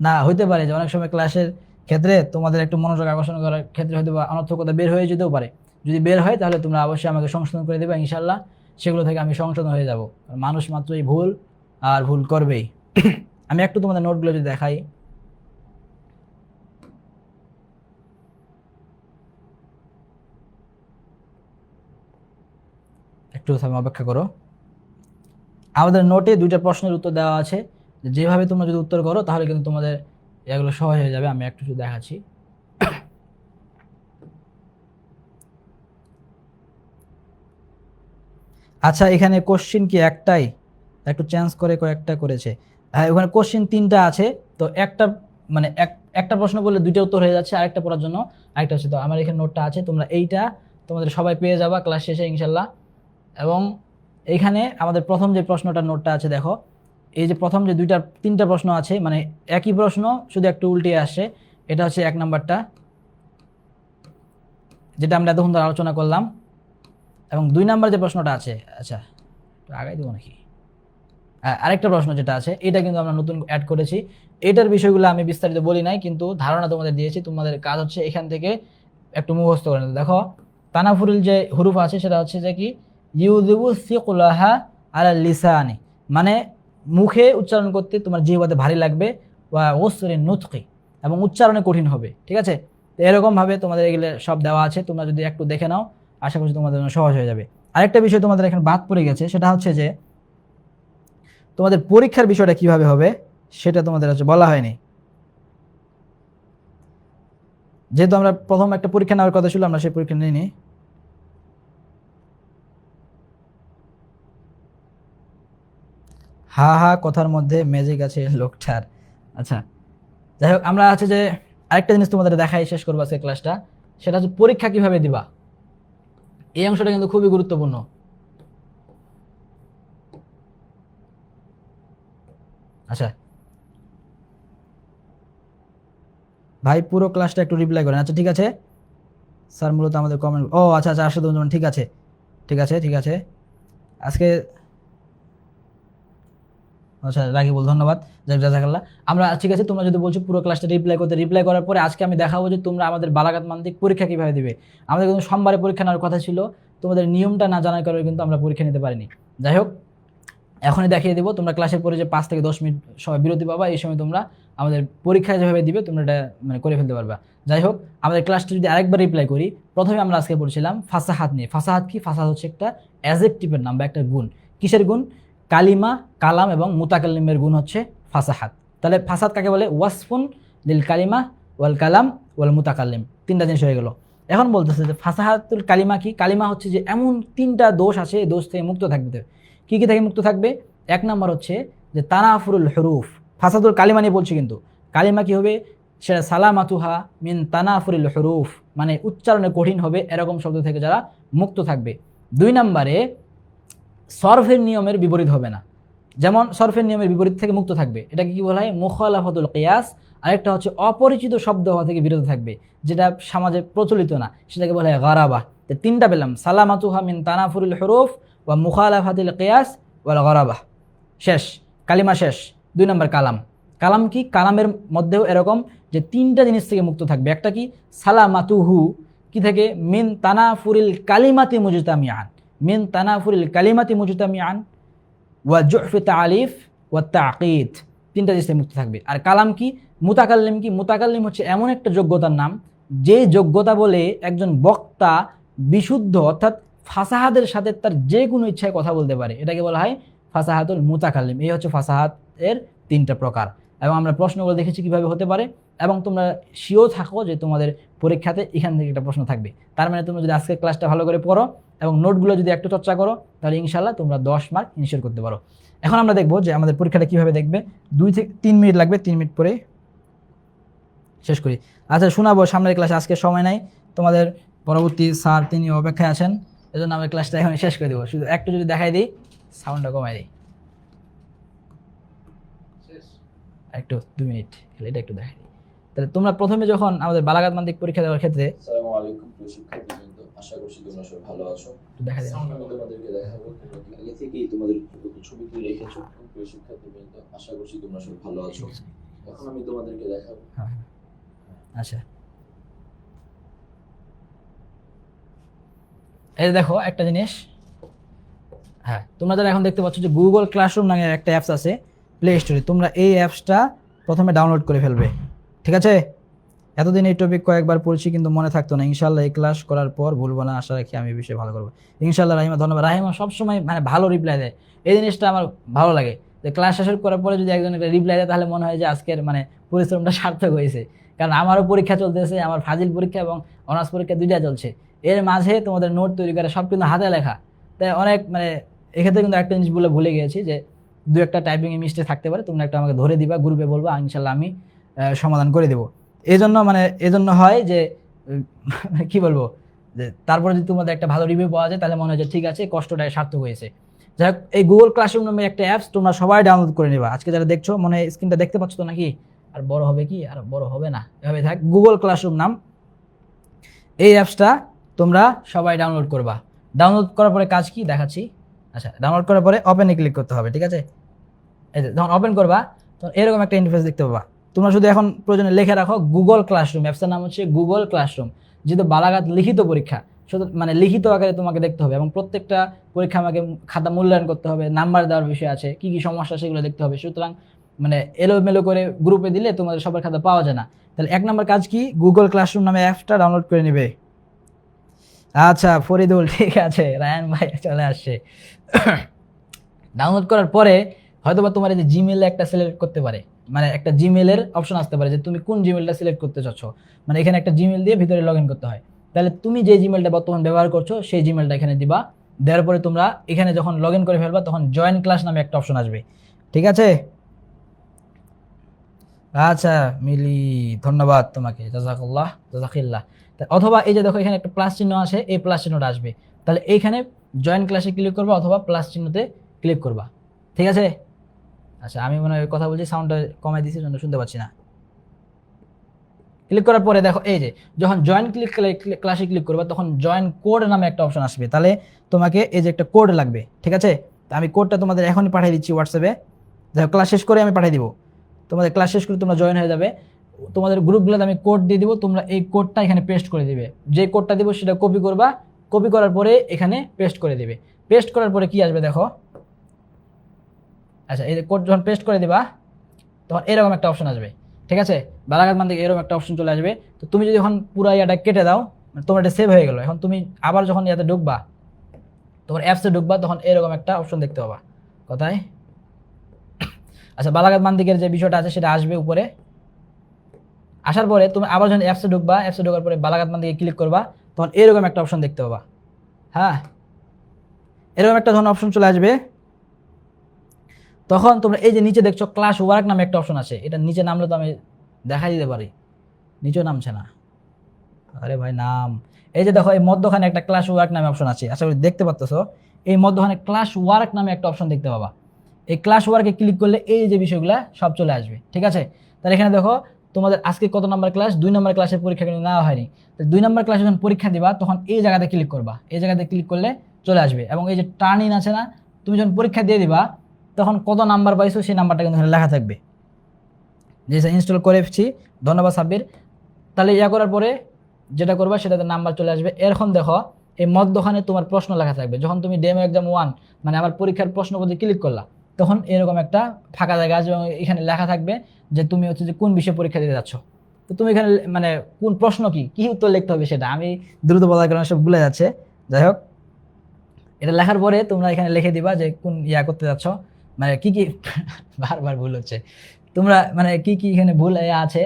না, হইতে পারে যে অনেক সময় ক্লাসের ক্ষেত্রে তোমাদের একটু মনোযোগ আকর্ষণ করার ক্ষেত্রে হয়তো বা অনর্থক কথা বের হয়ে যেতেও পারে। যদি বের হয় তাহলে তোমরা অবশ্যই আমাকে সংশোধন করে দেবে, ইনশাল্লাহ সেগুলো থেকে আমি সংশোধন হয়ে যাব। মানুষ মাত্রই ভুল আর ভুল করবেই। আমি একটু তোমাদের নোটগুলো যদি দেখাই, একটু তুমি অপেক্ষা করো। আমাদের নোটে দুইটা প্রশ্নের উত্তর দেওয়া আছে, যেভাবে তোমরা যদি উত্তর করো তাহলে কিন্তু তোমাদের এগুলো সহজ হয়ে যাবে। আমি একটু দেখাচ্ছি। আচ্ছা, এখানে কোশ্চিন কি একটাই, একটু চেঞ্জ করে কয়েকটা করেছে? হ্যাঁ, ওখানে কোশ্চিন তিনটা আছে, তো একটা মানে একটা প্রশ্ন বললে দুইটা উত্তর হয়ে যাচ্ছে, আরেকটা পড়ার জন্য আরেকটা হচ্ছে। তো আমার এখানে নোটটা আছে, তোমরা এইটা তোমাদের সবাই পেয়ে যাবা ক্লাস শেষে ইনশাল্লাহ। এবং এইখানে আমাদের প্রথম যে প্রশ্নটার নোটটা আছে, দেখো এই যে প্রথম যে তিনটা প্রশ্ন আছে, মানে একই প্রশ্ন শুধু একটু উল্টে আসছে। এটা হচ্ছে 1 নাম্বারটা, যেটা আমরা এতক্ষণ ধরে আলোচনা করলাম। এবং 2 নাম্বার যে প্রশ্নটা আছে, আচ্ছা আগাই দেবো নাকি, আরেকটা প্রশ্ন যেটা আছে এটা কিন্তু আমরা নতুন অ্যাড করেছি। এটার বিষয়গুলো আমি বিস্তারিত বলি নাই, কিন্তু ধারণা তোমাদের দিয়েছি। তোমাদের কাজ হচ্ছে এখান থেকে একটু মুখস্থ করে নিতে। দেখো তানাফুরুল যে হুরুফ আছে সেটা হচ্ছে যে কি, ইউযিবু সিকুলাহা আলা লিসানি, মানে মুখে উচ্চারণ করতে তোমার জিহ্বাতে ভারী লাগবে, ওয়া উসরিন নুতকি, এবং উচ্চারণে কঠিন হবে। ঠিক আছে, তো এরকম ভাবে তোমাদের এগুলো সব দেওয়া আছে, তোমরা যদি একটু দেখে নাও আশা করছি তোমাদের জন্য সহজ হয়ে যাবে। আরেকটা বিষয় তোমাদের এখানে বাদ পড়ে গেছে, সেটা হচ্ছে যে তোমাদের পরীক্ষার বিষয়টা কিভাবে হবে সেটা তোমাদের হচ্ছে বলা হয়নি। যেহেতু আমরা প্রথম একটা পরীক্ষা নেওয়ার কথা ছিল, আমরা সেই পরীক্ষা নিইনি। হা হা কথার মধ্যে ম্যাজিক আছে লোকটার। আচ্ছা, যাই হোক, আমরা হচ্ছে যে আরেকটা জিনিস তোমাদের দেখাই শেষ করবো আজকে ক্লাসটা, সেটা হচ্ছে পরীক্ষা কিভাবে দিবা। এই অংশটা কিন্তু খুবই গুরুত্বপূর্ণ। আচ্ছা ভাই, পুরো ক্লাসটা একটু রিপ্লাই করেন। আচ্ছা ঠিক আছে স্যার, মূলত আমাদের কমেন্ট, ও আচ্ছা আচ্ছা, আসাদুজ্জামান, ঠিক আছে ঠিক আছে ঠিক আছে। আজকে আচ্ছা রাকিবুল, ধন্যবাদ, জাযাকাল্লাহ। আমরা ঠিক আছে, তোমরা যদি বলছো পুরো ক্লাসটা রিপ্লাই করার পরে আজকে আমি দেখাবো যে তোমরা আমাদের বালাগাত মানতিক পরীক্ষা কিভাবে দিবে। আমাদের কিন্তু সোমবারে পরীক্ষা নেওয়ার কথা ছিল, তোমাদের নিয়মটা না জানার কারণে কিন্তু আমরা পরীক্ষা নিতে পারিনি। যাই হোক, এখনই দেখিয়ে দেবো। তোমরা ক্লাসের পরে যে 5 থেকে 10 মিনিট সময় বিরতি পাবা, এই সময় তোমরা আমাদের পরীক্ষায় যেভাবে দিবে তোমরা এটা মানে করে ফেলতে পারবা। যাই হোক, আমাদের ক্লাসটা যদি আরেকবার রিপ্লাই করি, প্রথমে আমরা আজকে পড়ছিলাম ফাসাহাত নিয়ে। ফাসাহাত কি? ফাসাহাত হচ্ছে একটা অ্যাডজেক্টিভের নাম বা একটা গুণ। কিসের গুণ? কালিমা, কালাম এবং মুতাকাল্লিমের গুণ হচ্ছে ফাসাহাত। তাহলে ফাসাহাত কাকে বলে? ওয়াসফুন লিল কালিমা ওয়াল কালাম ওয়াল মুতাকাল্লিম, তিনটা জিনিস হয়ে গেল। এখন বলতেছে যে ফাসাহাতুল কালিমা কি? কালিমা হচ্ছে যে এমন 3টা দোষ আছে, এই দোষ থেকে মুক্ত থাকবে। কি কি থেকে মুক্ত থাকবে? 1 নম্বর হচ্ছে যে তানাফুরুল হুরুফ। ফাসাদুল কালিমা নিয়ে বলছি, কিন্তু কালিমা কি হবে? সেটা সালামাতুহা মিন তানাফুরিল হুরুফ, মানে উচ্চারণে কঠিন হবে এরকম শব্দ থেকে যারা মুক্ত থাকবে। 2 নম্বরে সরফের নিয়মের বিপরীত হবে না, যেমন সরফের নিয়মের বিপরীত থেকে মুক্ত থাকবে, এটাকে কি বলা হয়? মুখালাফাতুল কিয়াস। আরেকটা হচ্ছে অপরিচিত শব্দ হওয়া থেকে বিরত থাকবে, যেটা সমাজে প্রচলিত না, সেটাকে বলা হয় গারাবা। তো 3টা পেলাম, সালামাতুহা মিন তানাফুরিল হুরুফ ওয়া মুখালাফাতুল কিয়াস ওয়াল গারাবা। শেষ, কালিমা শেষ। 2 নম্বর কালাম। কালাম কি? কালামের মধ্যেও এরকম যে 3টা জিনিস থেকে মুক্ত থাকবে। একটা কি? সালামাতুহু কি থেকে? মিন তানাফুরিল কালিমাতি মুজতামিআন, মিন তানাফুরিল কালিমাতি মুজতামিআন ওয়া জুহফি তালিফ ওয়া তাকিদ, 3টা জিনিস থেকে মুক্ত থাকবে। আর কালাম কি? মুতাকাল্লিম কি? মুতাকাল্লিম হচ্ছে এমন একটা যোগ্যতার নাম, যে যোগ্যতা বলে একজন বক্তা বিশুদ্ধ অর্থাৎ ফাসাহাদের সাথে তার যে কোনো ইচ্ছায় কথা বলতে পারে, এটাকে বলা হয় ফাসাহাতুল মুতাকাল্লিম। এই হচ্ছে ফাসাহাতের 3টা প্রকার, এবং আমরা প্রশ্নগুলো দেখেছি কিভাবে হতে পারে, এবং তোমরা শিওর থাকো যে তোমাদের পরীক্ষাতে এখান থেকে একটা প্রশ্ন থাকবে। তার মানে তোমরা যদি আজকের ক্লাসটা ভালো করে পড়ো এবং নোটগুলো যদি একটু চর্চা করো, তাহলে ইনশাল্লাহ তোমরা 10 মার্ক ইনশিওর করতে পারো। এখন আমরা দেখবো যে আমাদের পরীক্ষাটা কিভাবে দেখবে। 2 থেকে 3 মিনিট লাগবে, 3 মিনিট পরে শেষ করি। আচ্ছা শোনাবো সামনের ক্লাসে, আজকে সময় নাই, তোমাদের পরবর্তী স্যার তিনি অপেক্ষায় আছেন, এজন্য আমরা ক্লাসটা এখন শেষ করে দেবো। শুধু একটু যদি দেখাই দিই, সাউন্ডটা কমাই দিই একটু, 2 মিনিট, এটা একটু দেখাই দিই। তাহলে তোমরা প্রথমে যখন আমাদের বালাগাত মানতিক পরীক্ষা দেওয়ার ক্ষেত্রে, আসসালামু আলাইকুম প্রিয় শিক্ষার্থীবৃন্দ, আশা করছি তোমরা সবাই ভালো আছো। দেখা দিই আমি তোমাদেরকে দেখাবো, তোমরা কি আগে থেকেই তোমাদের ছবি তুলে রেখেছো? প্রিয় শিক্ষার্থীবৃন্দ, আশা করছি তোমরা সবাই ভালো আছো। এখন আমি তোমাদেরকে দেখাবো। আচ্ছা এই দেখো একটা জিনিস, হ্যাঁ তোমরা যারা এখন দেখতে পাচ্ছ যে গুগল ক্লাসরুম নামে একটা অ্যাপস আছে প্লে স্টোরে, তোমরা এই অ্যাপসটা প্রথমে ডাউনলোড করে ফেলবে, ঠিক আছে? এতদিন এই টপিক কয়েকবার পড়ছি কিন্তু মনে থাকতো না, ইনশাল্লাহ এই ক্লাস করার পর ভুলবো না, আশা রাখি আমি এই বিষয়ে ভালো করবো ইনশাল্লাহ। রাহিমা ধন্যবাদ, রাহিমা সবসময় মানে ভালো রিপ্লাই দেয়, এই জিনিসটা আমার ভালো লাগে যে ক্লাস শেষ করার পরে যদি একজন একটা রিপ্লাই দেয় তাহলে মনে হয় যে আজকের মানে পরিশ্রমটা সার্থক হয়েছে। কারণ আমারও পরীক্ষা চলতেছে, আমার ফাজিল পরীক্ষা এবং অনার্স পরীক্ষা 2টা চলছে, এর মাঝে তোমাদের নোট তৈরি করে সব কিন্তু হাতে লেখা, তাই অনেক মানে এক্ষেত্রে কিন্তু একটা জিনিস বলে ভুলে গিয়েছি যে 2-একটা টাইপিংয়ে মিস্টেক থাকতে পারে, তোমরা একটা আমাকে ধরে দিবা, গ্রুপে বলবো, ইনশাল্লাহ আমি সমাধান করে দেবো। এজন্য হয় যে কি বলবো, যে তারপরে যদি তোমাদের একটা ভালো রিভিউ পাওয়া যায় তাহলে মনে হয় যে ঠিক আছে কষ্টটা সার্থক হয়েছে। যাই হোক, এই গুগল ক্লাসরুম নামে একটা অ্যাপস তোমরা সবাই ডাউনলোড করে নেবা। আজকে যারা দেখছো মনে হয় স্ক্রিনটা দেখতে পাচ্ছ তো নাকি? আর বড় হবে কি? আর বড় হবে না, এভাবে থাক। গুগল ক্লাসরুম নাম এই অ্যাপসটা তোমরা সবাই ডাউনলোড করবা। ডাউনলোড করার পরে কাজ কি দেখাচ্ছি। আচ্ছা, ডাউনলোড করার পরে ওপেনে ক্লিক করতে হবে, ঠিক আছে? এই যে যখন ওপেন করবা তখন এরকম একটা ইন্টারফেস দেখতে পাবা। তোমরা শুধু এখন প্রয়োজনে লিখে রাখো গুগল ক্লাসরুম, অ্যাপসের নাম হচ্ছে গুগল ক্লাসরুম। যেহেতু বালাগাত লিখিত পরীক্ষা, শুধু মানে লিখিত আকারে তোমাকে দেখতে হবে, এবং প্রত্যেকটা পরীক্ষা আমাকে খাতা মূল্যায়ন করতে হবে, নাম্বার দেওয়ার বিষয় আছে, কি কি সমস্যা সেগুলো দেখতে হবে। সুতরাং মানে এলোমেলো করে গ্রুপে দিলে তোমাদের সবার খাতা পাওয়া যায় না। তাহলে 1 নম্বর কাজ কি? গুগল ক্লাসরুম নামে অ্যাপসটা ডাউনলোড করে নেবে। আচ্ছা ফরিদুল, ঠিক আছে, রায়ান ভাই চলে আসছে। ডাউনলোড করার পরে হয়তোবা তোমার এই যে জিমেইলে একটা সিলেক্ট করতে পারে, মানে একটা জিমেইলের অপশন আসতে পারে যে তুমি কোন জিমেইলটা সিলেক্ট করতে চাচ্ছ, মানে এখানে একটা জিমেইল দিয়ে ভিতরে লগ ইন করতে হয়। তাহলে তুমি যে জিমেইলটা বর্তমান ব্যবহার করছো সেই জিমেইলটা এখানে দিবা। দেওয়ার পরে তোমরা এখানে যখন লগ ইন করে ফেলবা তখন জয়েন ক্লাস নামে একটা অপশন আসবে, ঠিক আছে? আচ্ছা মিলি, ধন্যবাদ তোমাকে, জাযাকাল্লাহ জাযাকিল্লাহ। অথবা এই যে দেখো এখানে একটা প্লাস চিহ্ন আছে, এই প্লাস চিহ্নটা আসবে, তাহলে এইখানে জয়েন ক্লাসে ক্লিক করবা অথবা প্লাস চিহ্নতে ক্লিক করবা, ঠিক আছে? আচ্ছা আমি মনে হয় কথা বলছি, সাউন্ডটা কমাই দিয়েছি জন্য শুনতে পাচ্ছি না। ক্লিক করার পরে দেখো এই যে যখন জয়েন ক্লাসে ক্লিক করবা তখন জয়েন কোড নামে একটা অপশন আসবে, তাহলে তোমাকে এই যে একটা কোড লাগবে, ঠিক আছে? তা আমি কোডটা তোমাদের এখনই পাঠিয়ে দিচ্ছি হোয়াটসঅ্যাপে, দেখো ক্লাস শেষ করে আমি পাঠিয়ে দিব, তোমাদের ক্লাস শেষ করে তোমরা জয়েন হয়ে যাবে। তোমাদের গ্রুপগুলোতে আমি কোড দিয়ে দিব, তোমরা এই কোডটা এখানে পেস্ট করে দিবে। যে কোডটা দিব সেটা কপি করবা, কপি করার পরে এখানে পেস্ট করে দিবে। পেস্ট করার পরে কি আসবে দেখো, আচ্ছা এই কোড যখন পেস্ট করে দিবা তখন এরকম একটা অপশন আসবে, ঠিক আছে। বালাঘাট মান থেকে এরকম একটা অপশন চলে আসবে। তো তুমি যদি এখন পুরো ইয়াটা কেটে দাও, মানে তোমার এটা সেভ হয়ে গেল, এখন তুমি আবার যখন ইয়াতে ঢুকবা, তোমার অ্যাপসে ঢুকবা, তখন এরকম একটা অপশন দেখতে পাবা। কোথায়, আচ্ছা বালাঘাট মান্দিকের যে বিষয়টা আছে সেটা আসবে উপরে। আসার পরে তুমি আবার যখন অ্যাপসে ঢুকবা, অ্যাপসে ঢোকার পরে বালাঘাট মান্দিকে ক্লিক করবা, তখন এরকম একটা অপশন দেখতে পাবা। হ্যাঁ, এরকম একটা যখন অপশন চলে আসবে, তখন তোমরা এই যে নিচে দেখছো ক্লাস ওয়ার্ক নামে একটা অপশন আছে, এটা নিচে নামলে তো আমি দেখাই দিতে পারি, নিচেও নামছে না। আরে ভাই নাম, এই যে দেখো এই মধ্যখানে একটা ক্লাস ওয়ার্ক নামে অপশন আছে, আশা করি দেখতে পাচ্ছ। এই মধ্যখানে ক্লাস ওয়ার্ক নামে একটা অপশন দেখতে পাবা। এই ক্লাস ওয়ার্কে ক্লিক করলে এই যে বিষয়গুলো সব চলে আসবে, ঠিক আছে। তাহলে এখানে দেখো তোমাদের আজকে কত নাম্বার ক্লাস, 2 নম্বর ক্লাসের পরীক্ষা কিন্তু নেওয়া হয়নি। তো 2 নম্বর ক্লাসে যখন পরীক্ষা দিবা, তখন এই জায়গাতে ক্লিক করবা, এই জায়গাতে ক্লিক করলে চলে আসবে। এবং এই যে টার্ন ইন আছে না, তুমি যখন পরীক্ষা দিয়ে দিবা, তখন কত নাম্বার পাইছো সেই নাম্বারটা কিন্তু এখানে লেখা থাকবে। যে ইনস্টল করে এসেছি, ধন্যবাদ সাব্বির। তাহলে ইয়া করার পরে যেটা করবা সেটাতে নাম্বার চলে আসবে। এখন দেখো এই মধ্যখানে তোমার প্রশ্ন লেখা থাকবে। যখন তুমি ডেমো এক্সাম 1 মানে আমার পরীক্ষার প্রশ্নপত্রে ক্লিক করলা, তখন এরকম একটা ফাঁকা জায়গা আছে এবং এখানে লেখা থাকবে যে তুমি হচ্ছে যে কোন বিষয়ে পরীক্ষা দিতে যাচ্ছ। তো তুমি এখানে মানে কোন প্রশ্ন কি উত্তর লিখতে হবে সেটা আমি দ্রুত বলার কারণে সব ভুলে যাচ্ছে। যাই হোক, এটা লেখার পরে তোমরা এখানে লিখে দিবা যে কোন ইয়া করতে যাচ্ছ, মানে কি বারবার ভুল হচ্ছে, তোমরা মানে কি এখানে ভুল আছে,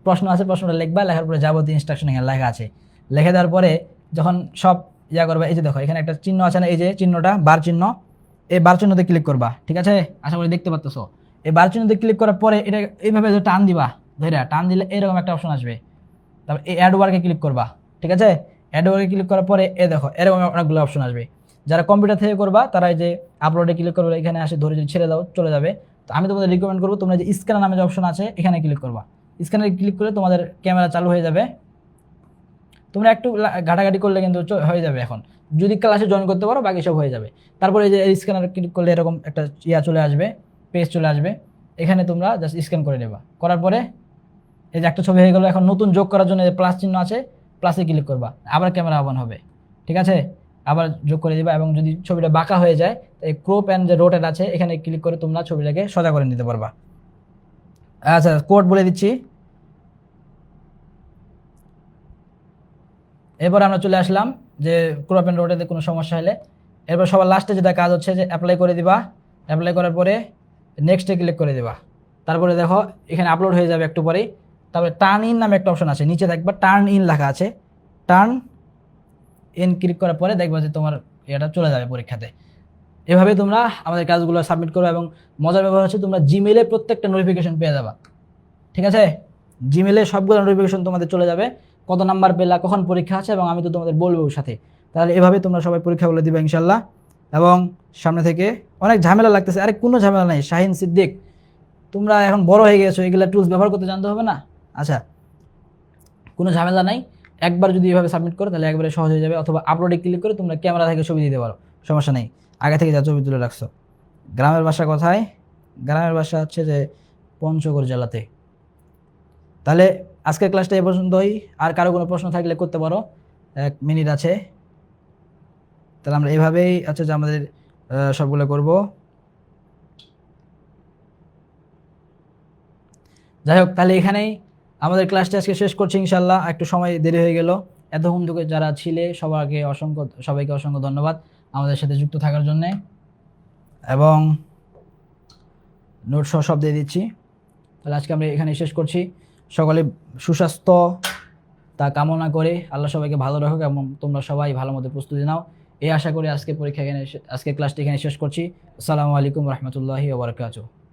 প্রশ্ন আছে, প্রশ্নটা লিখবা, লেখার পরে যাবতীয় ইনস্ট্রাকশন এখানে লেখা আছে। লিখে দেওয়ার পরে যখন সব ইয়া করবা, এই যে দেখো এখানে একটা চিহ্ন আছে না, এই যে চিহ্নটা বার চিহ্ন, এই বার চিহ্নতে ক্লিক করবা, ঠিক আছে। আশা করি দেখতে পাচ্ছ। এই বার চিহ্নতে ক্লিক করার পরে এটা এইভাবে যে টান দিবা, ধরে টান দিলে এরকম একটা অপশন আসবে। তারপর এই অ্যাড ওয়ার্কে ক্লিক করবা, ঠিক আছে। অ্যাড ওয়ার্কে ক্লিক করার পরে এ দেখো এরকম অনেকগুলো অপশন আসবে। যারা কম্পিউটার থেকে করবা তারা এই যে আপলোডে ক্লিক করবে, এখানে আসে ধরে যদি ছেড়ে দাও চলে যাবে। তো আমি তোমাদের রিকমেন্ড করবো তোমরা যে স্ক্যানার নামে যে অপশন আছে এখানে ক্লিক করবা। স্ক্যানারে ক্লিক করলে তোমাদের ক্যামেরা চালু হয়ে যাবে। তোমরা একটু ঘাটাঘাটি করলে কিন্তু হয়ে যাবে। এখন যদি ক্লাসে জয়েন করতে পারো বাকি সব হয়ে যাবে। তারপরে এই যে স্ক্যানারে ক্লিক করলে এরকম একটা ইয়া চলে আসবে, পেজ চলে আসবে। এখানে তোমরা জাস্ট স্ক্যান করে নেবা, করার পরে এই যে একটা ছবি হয়ে গেল। এখন নতুন যোগ করার জন্য প্লাস চিহ্ন আছে, প্লাসে ক্লিক করবা, আবার ক্যামেরা অন হবে, ঠিক আছে। আবার যোগ করে দিবা। এবং যদি ছবিটা বাঁকা হয়ে যায়, এই ক্রপ অ্যান্ড যে রোটেট আছে এখানে ক্লিক করে তোমরা ছবিটাকে সোজা করে নিতে পারবা। আচ্ছা কোড বলে দিচ্ছি। এরপর আমরা চলে আসলাম যে ক্রপ অ্যান্ড রোটেতে কোনো সমস্যা হলে, এরপর সবার লাস্টে যেটা কাজ হচ্ছে যে অ্যাপ্লাই করে দিবা। অ্যাপ্লাই করার পরে নেক্সটে ক্লিক করে দিবা। তারপরে দেখো এখানে আপলোড হয়ে যাবে একটু পরেই। তারপরে টার্ন ইন নামে একটা অপশন আছে, নিচে দেখবা টার্ন ইন লেখা আছে, টার্ন ইন ক্লিক করার পরে দেখবা যে তোমার এটা চলে যাবে পরীক্ষাতে। এভাবে তোমরা আমাদের কাজগুলো সাবমিট করো। এবং মজার ব্যাপার হচ্ছে তোমরা জিমেলে প্রত্যেকটা নোটিফিকেশন পেয়ে যাবা, ঠিক আছে। জিমেলে সবগুলো নোটিফিকেশন তোমাদের চলে যাবে, কত নাম্বার পেলা, কখন পরীক্ষা আছে, এবং আমি তো তোমাদের বলবো সাথে। তাহলে এভাবে তোমরা সবাই পরীক্ষাগুলো দিবা ইনশাল্লাহ। এবং সামনে থেকে অনেক ঝামেলা লাগতেছে, আরে কোনো ঝামেলা নাই শাহিন সিদ্দিক, তোমরা এখন বড় হয়ে গেছো, এগুলা টুলস ব্যবহার করতে জানতে হবে না। আচ্ছা কোনো ঝামেলা নাই, একবার যদি এভাবে সাবমিট করো তাহলে একবারে সহজ হয়ে যাবে। অথবা আপলোডে ক্লিক করে তোমরা ক্যামেরা থেকে ছবি দিতে পারো, সমস্যা নেই, আগে থেকে যা ছবি তুলে রাখছো। গ্রামের বাসা কোথায়? গ্রামের বাসা হচ্ছে যে পঞ্চগড় জেলাতে। তাহলে আজকের ক্লাসটা এ পর্যন্তই। আর কারো কোনো প্রশ্ন থাকলে করতে পারো, 1 মিনিট আছে। তাহলে আমরা এভাবেই আচ্ছা যে আমাদের সবগুলো করব। যাই হোক, তাহলে এখানেই আমাদের ক্লাসটা আজকে শেষ করছি ইনশাল্লাহ। একটু সময় দেরি হয়ে গেল, এতক্ষণ থেকে যারা ছিলে সবাইকে অসংখ্য ধন্যবাদ আমাদের সাথে যুক্ত থাকার জন্যে। এবং নোট সব দিয়ে দিচ্ছি। তাহলে আজকে আমরা এখানে শেষ করছি। সকলে সুস্বাস্থ্য তা কামনা করে আল্লাহ সবাইকে ভালো রাখুক এবং তোমরা সবাই ভালো মতো প্রস্তুতি নাও, এই আশা করে আজকে ক্লাসটি এখানে শেষ করছি। আসসালামু আলাইকুম রহমতুল্লাহি ওয়া বারাকাতুহু।